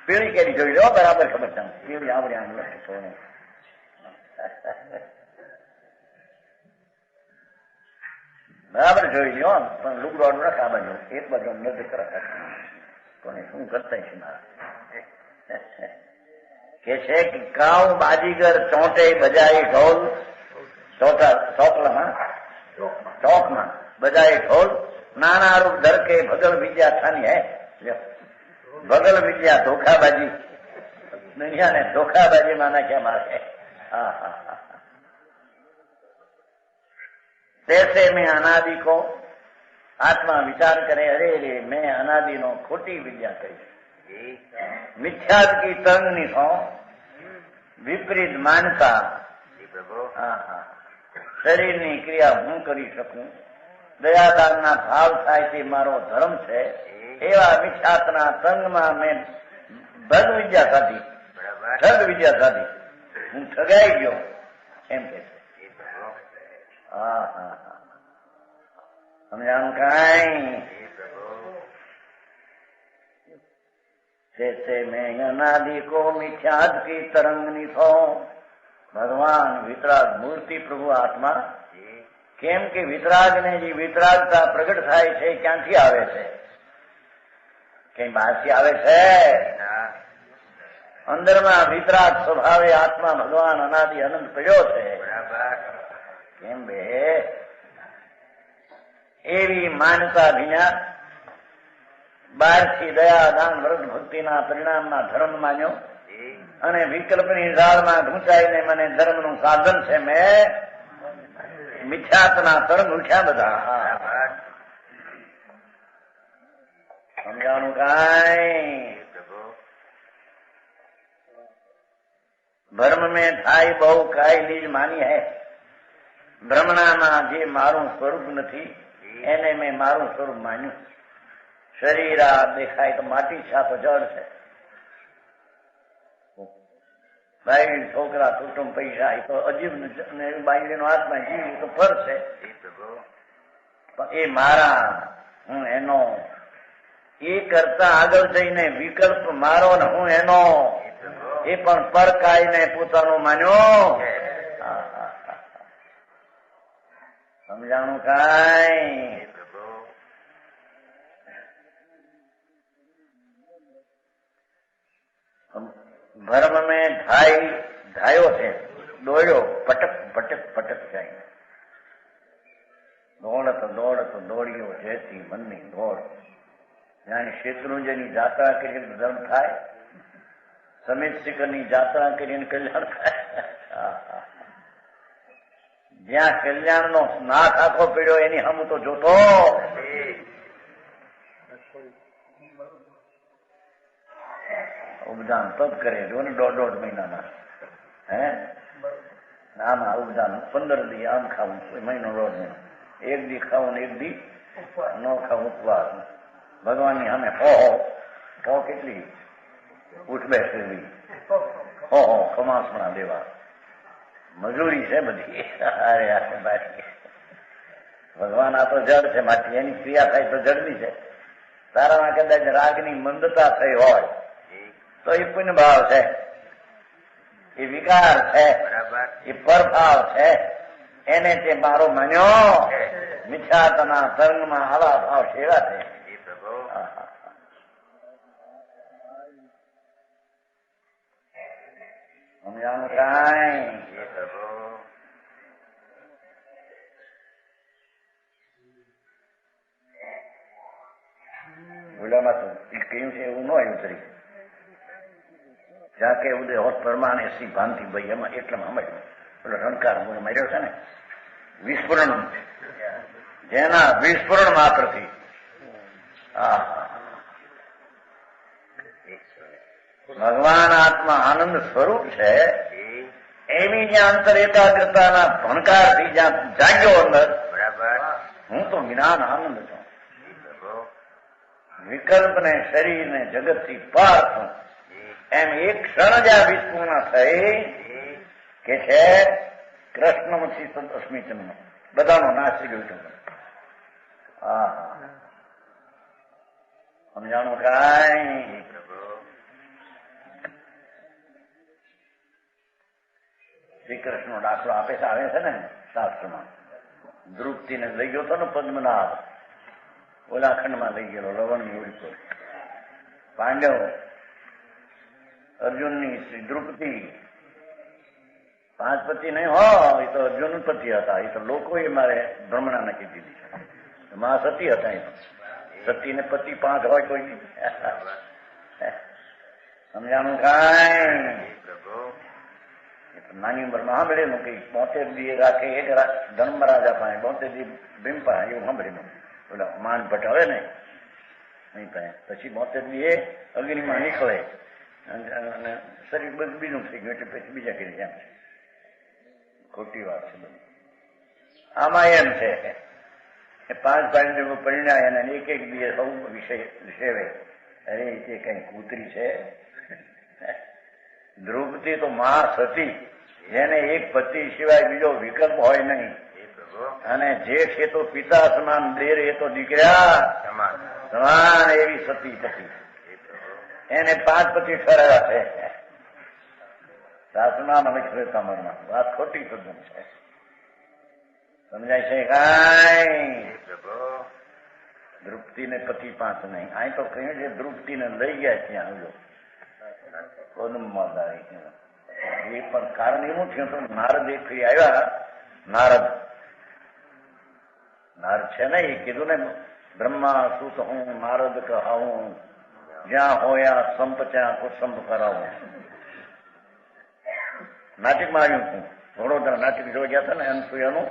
પીળી કેરી જોઈ લો. બરાબર ખબર છે પીળી આવડે આમ બરાબર જોઈ લો. પણ લુગડો રખ આ બાજુ એક બાજુ નજર કરે કોને શું કરતા છે મારા. કે છે કે કાઉ બાજીગર ચોંટે બજાય ઢોલ, ચોકમાં બજાય ઢોલ, નાના રૂપ ધરકે ભગલ વિદ્યા થાની હે. ભગલ વિદ્યા ધોખાબાજી, દુનિયાને ધોખાબાજી માં નાખ્યા મારે. હા હા હા. तैसे में अनादि को आत्मा विचार करे, अरे रे मैं अनादि नो खोटी विद्या करी, मिथ्याद की तंग निशो विपरीत मानता. હા હા. શરીરની ક્રિયા હું કરી શકું, દયાદાનના ભાવ થાય તે મારો ધર્મ છે, એવા મિથ્યાતના તંગમાં મેં ભગ વિદ્યા સાધી, ઠગ વિદ્યા સાધી, હું ઠગાઈ ગયો એમ કે છે. હા હા હા. સમજાણું કાંઈ? जैसे मैं अनादि को मिथ्याद की तरंग निशो, ભગવાન વિતરાગ મૂર્તિ પ્રભુ આત્મા. કેમ કે વિતરાગ ને જે વિતરાગતા પ્રગટ થાય છે ક્યાંથી આવે છે? કઈ બહારથી આવે છે? અંદરમાં વિતરાગ સ્વભાવે આત્મા ભગવાન અનાદિ અનંત પડ્યો છે. કેમ બે? એવી માનતા વિના બહારથી દયા દાન વ્રત ભક્તિના પરિણામના ધર્મ માન્યો અને વિકલ્પની ઝાડમાં ઘૂંચાઈને મને ધર્મનું સાધન છે મેં મિથ્યાત્વના તરંગ ઉઠ્યા બધા. સમજાણું કાંઈ? ભ્રમ મેં થાય બહુ કાય નીજ માની હૈ. ભ્રમણામાં જે મારું સ્વરૂપ નથી એને મેં મારું સ્વરૂપ માન્યું. શરીર આ દેખાય તો માટી છે, તો જળ છે. બાયડી છોકરા કુટુંબ પૈસા એ તો અજીબ, બાયડીનો આત્મા જીવ એ તો ફર છે. એ મારા, હું એનો. એ કરતા આગળ જઈને વિકલ્પ મારો ને હું એનો, એ પણ પરકાઈને પોતાનો માન્યો. સમજાણું કાંઈ? ભરમ મેં ધાયો છે, દોડ્યો પટક પટક પટક જાય. દોડત દોડત દોડ્યો જેથી મનની દોડ. જાણે શેત્રુંજયની જાત્રા કરીને ધર્મ થાય, સમિત શિખરની જાત્રા કરીને કલ્યાણ થાય. જ્યાં કલ્યાણનો નાથ આખો પીડ્યો એની હમ તો જોતો. ઉપદાન તપ કરે જો ને, દોઢ મહિનાના. હે ના ઉપદાન 15 દી આમ ખાવું, મહિનો 1.5 મહિનો, 1 દી ખાવું ને 1 દી ન ખાવું, ઉપવાસ. ભગવાનની સામે હો કેટલી ઉઠ બેસ કરવી, હો કમાસણા દેવા, મજૂરી છે બધી. અરે બાકી ભગવાન આ તો જડ છે, માટી એની ક્રિયા થાય તો જડની છે. તારામાં કદાચ રાગની મંદતા થઈ હોય તો એ પુણ્ય ભાવ છે, એ વિકાર છે, એ પરભાવ છે. એને તે મારો માન્યો. મિથ્યાત્વના તરંગમાં આવા ભાવ સેવા છે. સમજાણું કાંઈ? ઓલામાં તો કહ્યું છે એવું ન આવ્યું તરી જ્યાં કે ઉદય હોત પ્રમાણે શ્રી ભાનતીભાઈ એમાં એટલામાં મળ્યું. પેલો રણકાર માર્યો છે ને, વિસ્ફોરણ, જેના વિસ્ફોરણ માત્રથી ભગવાન આત્મા આનંદ સ્વરૂપ છે. એવી જ્યાં અંતર એકાગ્રતાના ભણકારથી જ્યાં જાગ્યો અંદર, હું તો જ્ઞાન આનંદ છું. વિકલ્પ ને શરીર ને જગત થી પાર છું. એમ એક ક્ષણ જ આ વિસ્ફૂર્ણ થઈ કે છે કૃષ્ણમથી અસ્મિતમ બધાનો નાશ થઈ ગયો. સમજાણું કાંઈ? શ્રી કૃષ્ણનો દાખલો આપે છે, આવે છે ને શાસ્ત્રમાં. દ્રુપતિને લઈ ગયો હતો ને પદ્મનાભ, ઓલા ખંડમાં લઈ ગયેલો લવણની ઉડતો. પાંડવ અર્જુનની શ્રી દ્રુપતિ 5 પતિ નહીં હો, એ તો અર્જુન પતિ હતા. એ તો લોકોએ મારે ભ્રમણા નક્કી દીધી છે. મા સતી હતા. એ તો સતી ને પતિ 5 હોય કોઈ. સમજાણું કાંઈ? નાની ઉંમરમાં સાંભળેલું કે 72 દી રાખે એક ધર્મરાજા પાસે, 72 દી ભીમ પાસે, એવું સાંભળેલું. ઓલા માન ભટાવે ને નહીં પાસે, પછી 72 દી એ અગ્નિમાં નીકળે અને શરીર બધું બીજું થઈ ગયું એટલે પછી બીજા કરી એમ છે. ખોટી વાત છે બધી. આમાં એમ છે કે 5 પાંડવો પરિણાય અને એક દિવસ સૌ વિષય સેવે. અરે એ કઈ કૂતરી છે? દ્રુપતિ તો મા સતી, જેને એક પતિ સિવાય બીજો વિકલ્પ હોય નહીં. અને જેઠ એ તો પિતા સમાન, દેર એ તો દીકરા સમાન, એવી સતી પતિ. એને 5 પતિ ઠરાવ્યા છે. સાસુનામ લખ્યું કમરમાં. વાત ખોટી તદ્દન છે. સમજાય છે કાંઈ? દ્રુપતિ ને પતિ 5 નહીં. અહીં તો કહ્યું છે દ્રુપતિ ને લઈ ગયા ત્યાં આવ્યો એ પણ કારણ એવું થયું હતું. નારદ એક આવ્યા. નારદ છે ને, એ કીધું ને બ્રહ્મા સુત હું નારદ કહાવું, જ્યાં હોયા સંપ ત્યાં કુસંપ કરાવું. નાટકમાં આવ્યું હતું. વડોદરા નાટક જોઈ ગયા હતા ને અનસુયાનું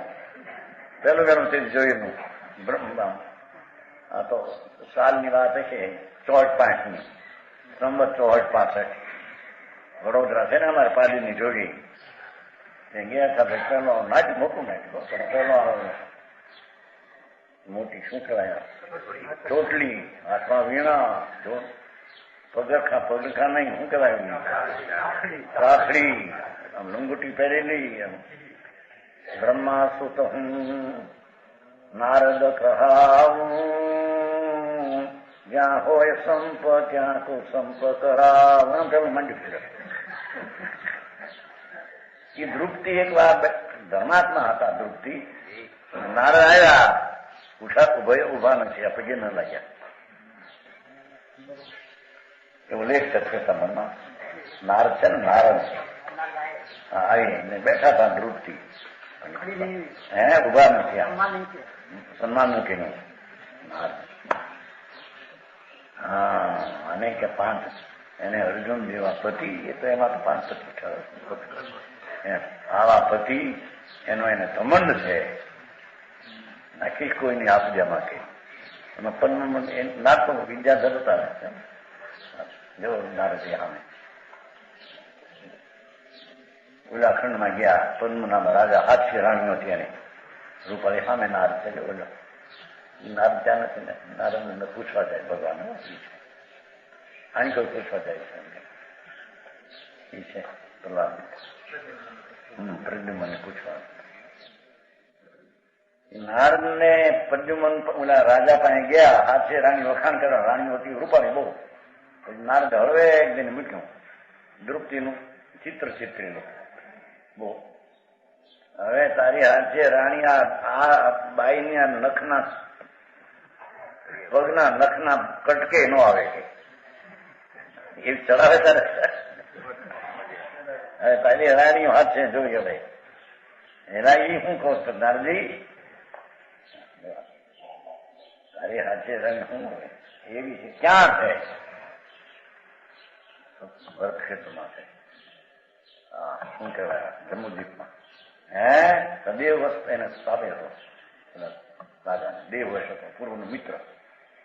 પહેલું જોયેલું. બ્રહ્મા આ તો સાલની વાત હશે 64-65ની, સંવત 64-65. વડોદરા છે ને અમારે પાલીની જોડી ગયા હતા. ભાઈ પેલો નાટક મોટું નાટક, પેલો મોટી શું કહેવાય ચોટલી, હાથમાં વીણા, પગરખા નહીં શું કહેવાય રાખડી, આમ લંગોટી પહેરેલી. બ્રહ્મા સુત હું નારદ કહાવું, જ્યાં હોય સંપ ત્યાં કુસંપ કરાવ. આમ પેલું માંડ્યું ફેર. એ દ્રુપતિ એક વાર ધર્માત્મા હતા. દ્રુપતિ નારદ આવ્યા, ઉભા નથી, પગે ન લાગ્યા. એવો લેખ છે તમારમાં. નારદ છે ને, નારદ આવીને બેઠા હતા દ્રુપતિ. ઉભા નથી, સન્માન મૂકીને. હા, અને કે 5 એને અર્જુન જેવા પતિ, એ તો એમાં તો 5 પતિ ઠરે. આવા પતિ એનો એને ધમંડ છે. આખી કોઈની આપજામાં કે એમાં પદ્મ નાતો વિદ્યાધર હતા. જો નારદ સામે ઉલ્લાખંડમાં ગયા. પદ્મનાભ રાજા 8 રાણીઓ ત્યાં રૂપાળી સામે નારદ છે. નારદ ત્યાં નથી ને, નારદ પૂછવા જાય ભગવાન આની કોઈ પૂછવા જાય છે. એ છે પ્રહલાદ પ્રદ્યુમને પૂછવા. નારદ ને પ્રદ્યુમન ઓલા રાજા પાસે ગયા. 8 રાણી વખાણ કરવા. રાણીઓ હતી રૂપાળી બહુ. નારદ હવે એક દિન મૂક્યું દ્રુપતિનું ચિત્ર ચિત્રીનું બહુ. હવે તારી હાથે રાણી આ બાઈની આ નખના પગના નખના કટકે ન આવે કે એ ચડાવે તારે. હવે તારી રાણીઓ હાથ છે જોઈએ ભાઈ. એના એ શું કહું છું નારજી, તારી હાથે રંગ શું એવી છે ક્યાં છે? વર્ગક્ષેત્રમાં છે. શું કહેવાય જમ્મુદ્વીપમાં. દેવ વસ્તુ એને સ્થાપે હતો રાજાને. દેવ વર્ષ હતો, પૂર્વનો મિત્ર.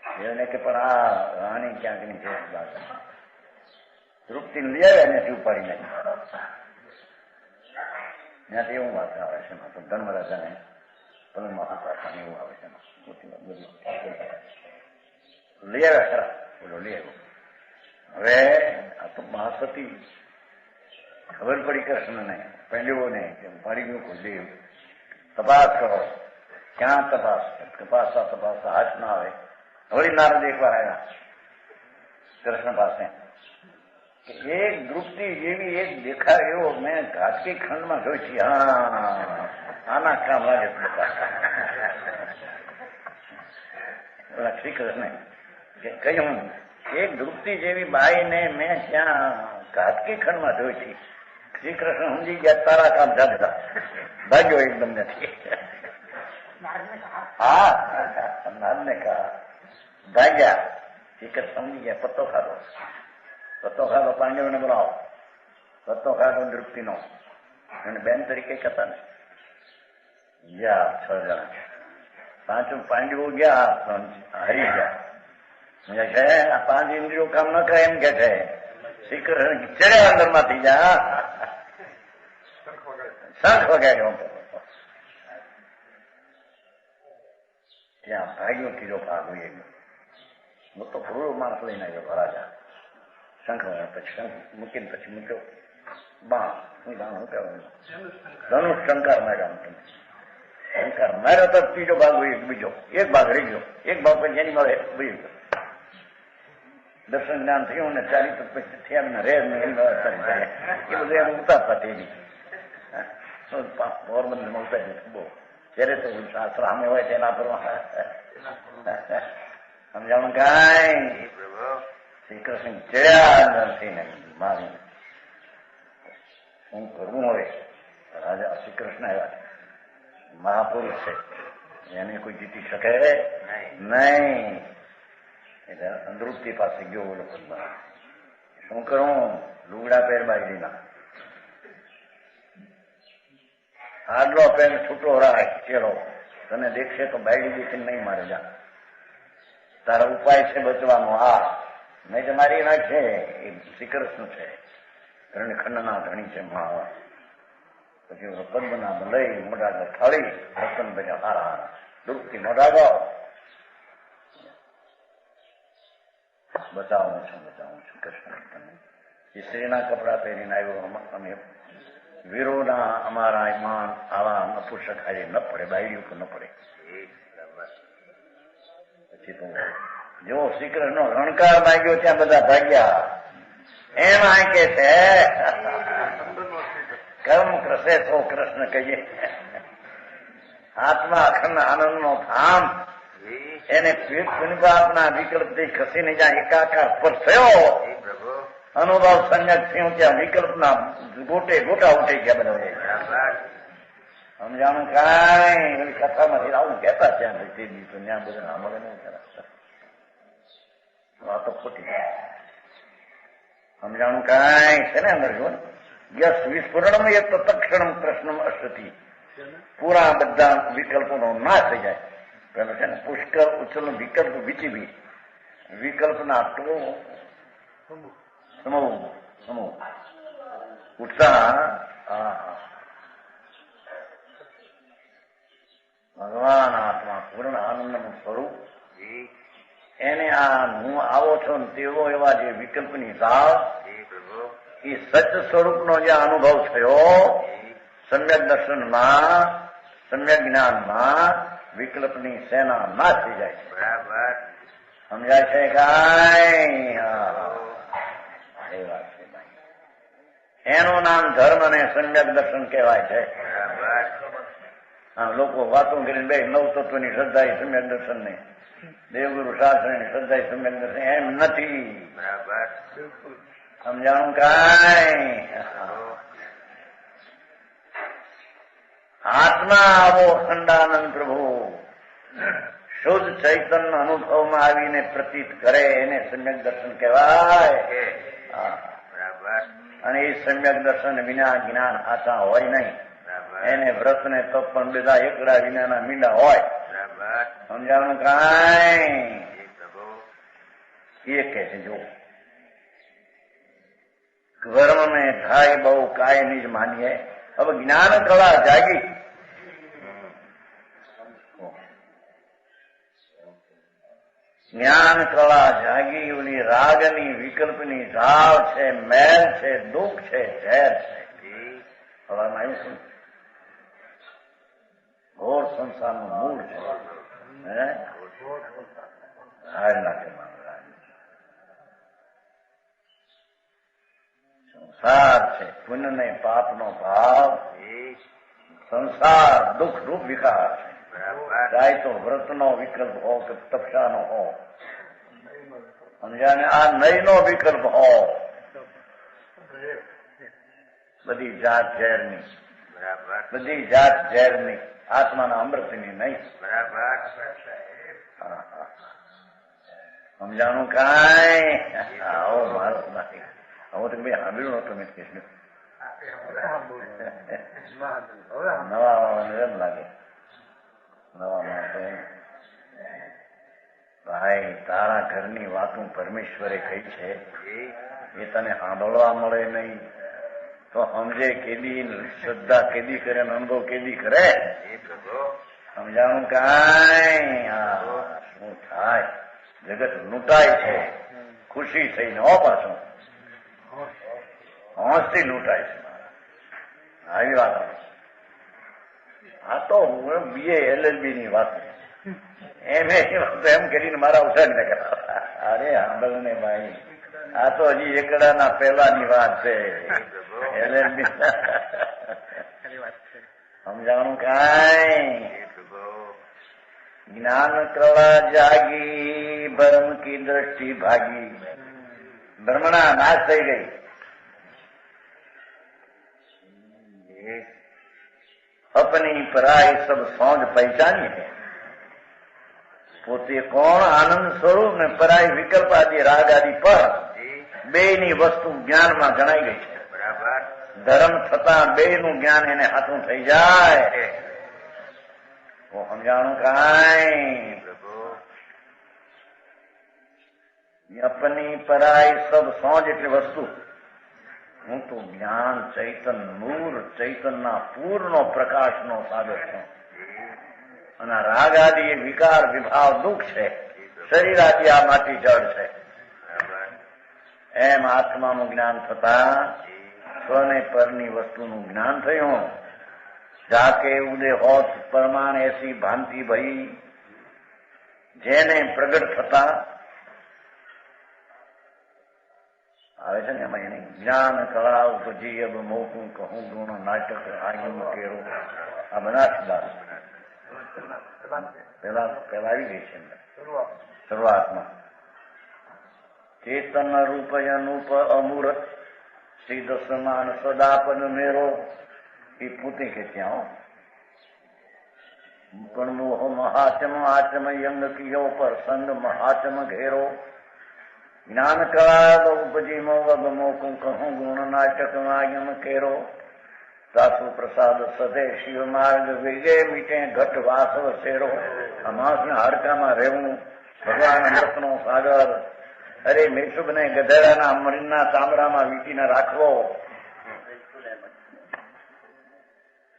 એને કે પણ આ રાણી ક્યાંકની છે. તૃપ્તિને લઈ આવ્યા ત્યાંથી ઉપાડી નાખી. ત્યાંથી એવું વાત આવે છે તો ધર્મરાજાને પલંગમાં ઉતારતા એવું આવે છે. લઈ આવ્યા ખરા, બોલો લઈ આવ્યો. હવે આ તો મહાસતી ખબર પડી કૃષ્ણને પાંડવોને કે મારી ગયું કોઈ દેવ તપાસ કરો. ક્યાં તપાસ? તપાસતા હાથ ના આવે. વળી નારદ એક વાર આવ્યા કૃષ્ણ પાસે કે એક દ્રુપતિ જેવી એક દેખાય એવો મેં ઘાટકી ખંડમાં જોઈ છે. હા, આના કામ લાગે. શ્રી કૃષ્ણ કહ્યું એક દ્રુપતિ જેવી બાઈને મેં ત્યાં ઘાટકી ખંડમાં જોઈ છે. શ્રી કૃષ્ણ સમજી ગયા તારા કામ ચાલતા ભાગ્યો એકદમ નથી. હા, નારદને કહા ભાગ્યા. શ્રી કૃષ્ણ સમજી ગયા પત્તો ખાધો. પત્તો ખાધો પાંડવોને બોલાવો. પત્તો ખાધો દ્રુપતિનો. અને બેન તરીકે કહેતા ને ગયા 6 જણા. 5 પાંડવો ગયા, હરી ગયા. છે આ 5 ઇન્દ્રિયો કામ ન કરે એમ કે છે. શ્રી કૃષ્ણ ચડ્યા અંદર માંથી જા શંખ વગાડ્યો. ત્યાં ભાગ્યો કીધો ભાગો એક મોટો પૂરો માણસ લઈને આવ્યો રાજા. શંખ વગાડ્યો. પછી શંખ મૂકીને પછી મૂક્યો બાણ. શું બાણ શું કહેવાનું? ધનુષ શંકર માર્યો. શંકર માર્યો તો ત્રીજો ભાગ બીજો એક ભાગ રહી ગયો. એક ભાગ પછી એની મળે બીજો ગયો. દર્શન જ્ઞાન થયું ને ચારિત્ર પછી થયા રેર ને એ બધું એમ ઉતારતા તેની પોરબંદરમાં ઉતારી બહુ. ત્યારે તો શાસ્ત્ર સામે હોય તેના પર સમજાવણ કાંઈ. શ્રી કૃષ્ણ ચડ્યા નથી ને મારી શું કરવું હવે? રાજા શ્રી કૃષ્ણ આવ્યા, મહાપુરુષ છે. એને કોઈ જીતી શકે નહીં. એટલે અંદૃપ્તિ પાસે ગયો બોલો પદ્મનાભ. શું કરું? લુગડા પહેર બાયડીના, આડલો પેન છૂટો રાખ ચેડો, તને દેખશે તો બાયડી દેખીને નહીં મારે જા. તારા ઉપાય છે બચવાનો આ, નહીં તો મારી નાખશે. એ શ્રી કૃષ્ણ છે, રણખંડના ધણી છે મહા. પછી પદ્મનાભ લઈ મોઢા થાળી રતન બન્યા હારા હારા દુઃખથી મોઢા ગાઓ. બચાવું છું કૃષ્ણ. એ સ્ત્રીના કપડા પહેરીને આવ્યો. અમે વીરોના અમારા ઈમાન આવા નપુષક હારી ન પડે, બાયડી ઉપર ન પડે. પછી તો જેવો શ્રીકૃષ્ણનો રણકાર માંગ્યો ત્યાં બધા ભાગ્યા. એમ આ કે છે કર્મ કરશે તો કૃષ્ણ કહીએ. આત્મા અખંડ આનંદનો ધામ, એને પુનપાપના વિકલ્પથી ખસીને જ્યાં એકાકાર પર થયો અનુભવ સંજક થયો ત્યાં વિકલ્પના ગોટે ગોટા ઉઠી ગયા બધા. સમજાણું કાંઈ કથામાંથી આવું કહેતા ત્યાં તે દિવસો ત્યાં બધા અમલ નહીં કરાતા. વાતો ખોટી સમજાણું કાંઈ છે ને અંદર જો યસ વિસ્ફુરણમ એ તત્ક્ષણમ પ્રશ્નમ અસતી. પૂરા બધા વિકલ્પોનો નાશ થઈ જાય. પેલો છે ને પુષ્કળ ઉછળ વિકલ્પ વિચી વિકલ્પના સમૂહ ઉત્સાહ. ભગવાન આત્મા પૂર્ણ આનંદનું સ્વરૂપ, એને આ હું આવો છો ને તેવો એવા જે વિકલ્પની ઝાળ, એ સચ સ્વરૂપનો જે અનુભવ થયો સમ્યક દર્શનમાં, સમ્યક જ્ઞાનમાં વિકલ્પની સેના નાશ થઈ જાય છે. બરાબર સમજાય છે કાંઈ? એ વાત છે ભાઈ. એનું નામ ધર્મ અને સમ્યક દર્શન કહેવાય છે. હા, લોકો વાતો કરીને બે નવ તત્વની શ્રદ્ધા એ સમ્યક દર્શન ને, દેવગુરુ શાસ્ત્રની શ્રદ્ધા એ સમ્યક દર્શન, એમ નથી. બરાબર સમજાણું કાંઈ? આત્મા આવો ખંડાનંદ પ્રભુ શુદ્ધ ચૈતન્ય અનુભવમાં આવીને પ્રતીત કરે એને સમ્યક દર્શન કહેવાય. અને એ સમ્યક દર્શન વિના જ્ઞાન આશા હોય નહીં. એને વ્રત ને તપ પણ બધા એકડા વિનાના મીંડા હોય. સમજાણું કાંઈ? એ કે છે જો ધર્મ ને થાય બહુ કાય નિજ માનીએ. હવે જ્ઞાન કળા જાગી, જ્ઞાન કળા જાગી. ઓલી રાગની વિકલ્પની ઝાળ છે, મેલ છે, દુઃખ છે, ઝેર છે. હવામાં આવ્યું શું? ઘોર સંસારનું મૂળ છે. હાર નાખે સંસાર છે, પુણ્ય ને પાપનો ભાવ. સંસાર દુઃખ રૂપ વિકાર છે. ચાહે તો વ્રતનો વિકલ્પ હો કે તપસ્યાનો હો, સમજાને આ નયનો વિકલ્પ હો, બધી જાત ઝેરની, બધી જાત ઝેરની, આત્માના અમૃતની નહીં. સમજાણું કાંઈ? આવો મારો નથી. હું તો ભાઈ સાંભળ્યું નતું મેં કૃષ્ણ. નવા એમ લાગે નવા માટે ભાઈ તારા ઘરની વાતો પરમેશ્વરે કહી છે એ તને સાંભળવા મળે નહીં તો સમજે કેદી, શ્રદ્ધા કેદી કરે, અનુભવ કેદી કરે. સમજાણું કાંઈ? શું થાય? જગત લૂંટાય છે ખુશી થઈને. હો પાછું હોંશથી લૂંટાય છે. આવી વાત આ તો BA LLB ની વાત એમ કરીને મારા ઉઠાડીને કરા. અરે સાંભળ ને ભાઈ, આ તો હજી એકડાના પહેલાની વાત છે. LLB સમજાણું કાંઈ? જ્ઞાન કળા જાગી, ભ્રમ કી દ્રષ્ટિ ભાગી. ભ્રમણા નાશ થઈ ગઈ. अपनी पराई सब सौंध पहचानी है. પોતે કોણ આનંદ સ્વરૂપ ને પરાય વિકલ્પ આદિ રાગ આદિ પર બેયની વસ્તુ જ્ઞાનમાં જણાઈ ગઈ છે. બરાબર. ધર્મ થતા બેયનું જ્ઞાન એને હાથું થઈ જાય તો સમજાણું કાંઈ. અપની પરાય સબ સોજ એટલે વસ્તુ. હું તો જ્ઞાન ચૈતન નૂર ચૈતનના પૂર્ણ પ્રકાશનો સાગર છું. અને રાગ આદિ એ વિકાર વિભાવ દુઃખ છે. શરીર આદિ આ માટી જળ છે. એમ આત્માનું જ્ઞાન થતા સ્વને પરની વસ્તુનું જ્ઞાન થયું. જાકે ઉદય હોત પરમાણ એસી ભાંતિ ભઈ જેને પ્રગટ થતા આવે છે ને એમાં એને જ્ઞાન કળા ઉપજી અબ મોકું કહું ગુણ નાટક આયુ કેરો આ બધા દાસ પેલા આવી ગઈ છે શરૂઆતમાં. ચેતન રૂપ અનુપ અમૂર્ત સિદ્ધ સમાન સદાપદ મેરો એ પોતે કે ત્યાં પણ મોહ મહાચમ આચમ યંગ કિયો પર સંગ મહાચમ ઘેરો જ્ઞાન કળા ઉપજી મોગ મોકું કહું ગુણ નાટક માયમ કેરો સાસુ પ્રસાદ સદે શિવ માર્ગ વિજય મીટે ઘટ વાસવ શેરો. આ માણસના હાડકામાં રહેવું ભગવાન અમૃતનો સાગર. અરે મેસુબને ગધેડાના મરીના ચામડામાં વીંટીને રાખવો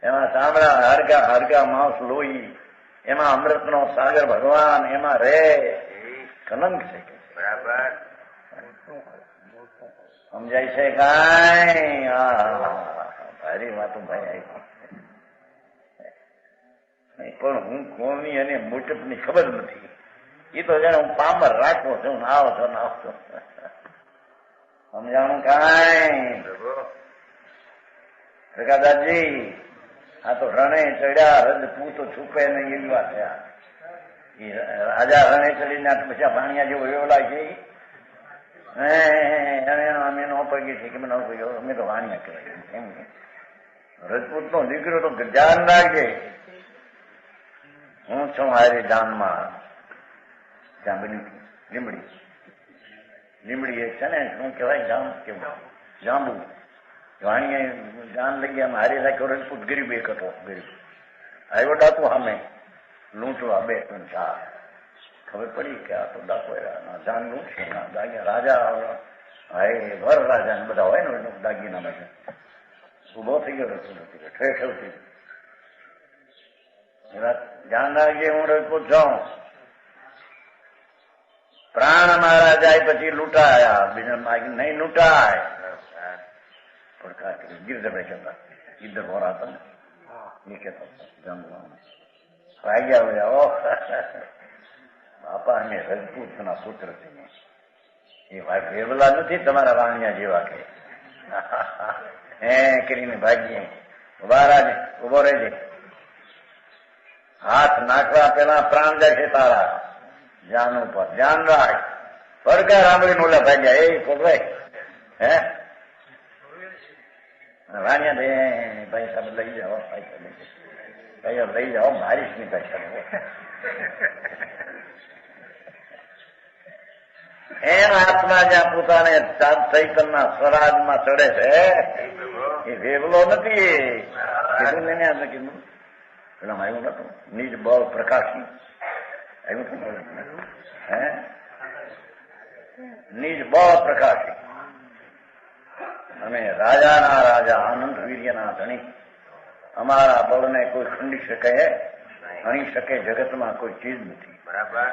એમાં ચામડા હાડકા માંસ લોહી એમાં અમૃતનો સાગર ભગવાન એમાં રે કલંક છે. બરાબર. સમજાય છે કાંઈ? ભારી વાતો ભાઈ પણ હું કોની અને મોટપની ખબર નથી. એ તો જાણે હું પામર રાખવો છું નાવ છો નાવતો. સમજાણું કાંઈ? પ્રકાશદાસજી આ તો રણે ચડ્યા રજપૂત છુપે ને એવી વાત છે. રાજા રણે ચડીને પછી ભાણિયા જેવો એવલા છે અમે નો પગી છે કે અમે તો વાણિયા કહેવાય. એમ રજપૂત નો દીકરો તો ધ્યાન રાખજે. હું છું હારી જાનમાં ત્યાં બની લીમડી એ છે ને શું કહેવાય જામ કેવું જાંબુ વાણિયા જાન લઈ ગયા હારી રાખ્યો. રજપૂત ગરીબ એક હતો. ગરીબ આવ્યો ડાકુ સામે લૂંટવા બે ત્રણ ચાર ખબર પડી કે આ તો ડાકો જાન લૂંટશે દાગીના રાજા હાય વર રાજા ને બધા હોય ને દાગીના માટે ઉભો થઈ ગયો. ઠેઠ થઈ ધ્યાન રાખજે. હું રજપૂત છું. પ્રાણ મારા જાય પછી લૂંટાયા બીજા માગી નહીં લૂંટાય. પડકાર ગીરધભાઈ કહેતા ગીરધર ભોરા હતા ને એ કહેતા ભાઈ ગયા બાપા અમે રજપૂતના પુત્ર છીએ. એ ભાઈ ભેવલા નથી તમારા વાણિયા જેવા કે હે કરીને ભાગીએ. ઉભા રાજે ઉભો રહેજે. હાથ નાખવા પેલા પ્રાણ જાય છે તારા જાન ઉપર. ધ્યાન રાખ. પડકાર સાંભળીને ઓલા ભાગ્યા એ ખોટવાય હે વાણિયા દે પૈસા લઈ જાઓ પૈસા લઈ જાઓ મારીશ ની પૈસા. એમ આત્મા જ્યાં પોતાને ચૈતનના સ્વરાજમાં ચડે છે એ વેવલો નથી. કીધું ને કીધું પેલા આવ્યું નતું નિજ બળ પ્રકાશી આવ્યું હે નિજ બળ પ્રકાશી. અમે રાજાના રાજા આનંદ વીર્યના ધણી. અમારા બળને કોઈ ખંડી શકે ગણી શકે જગતમાં કોઈ ચીજ નથી. બરાબર.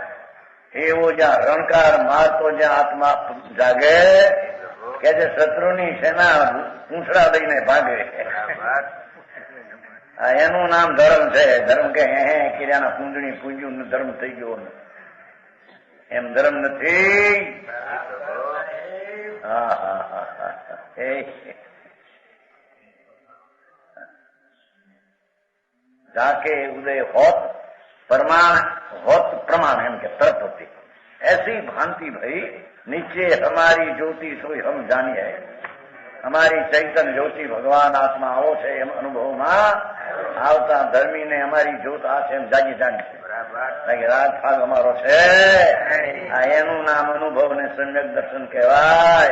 એવો જ્યાં રણકાર મારતો જ્યાં આત્મા જાગે કે જે શત્રુની સેના પૂંછડા લઈને ભાગે એનું નામ ધર્મ છે. ધર્મ કે હે કિર્યાના પૂંજણી પૂંજ્યું ધર્મ થઈ ગયો એમ ધર્મ નથી. હા હા હા હા जाके उदय होत प्रमाण होत प्रमाण एम के तरफ होती ऐसी भांति भाई नीचे हमारी ज्योति सोई हम जानिए हमारी चैतन ज्योति भगवान आत्मा आओ छे एम अनुभव में आवता धर्मी ने हमारी ज्योत आ छे एम जागी जानी રાત ભાગ અમારો છે. આ એનું નામ અનુભવ ને સમ્યક દર્શન કહેવાય.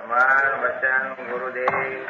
અમાર વચન ગુરુદેવ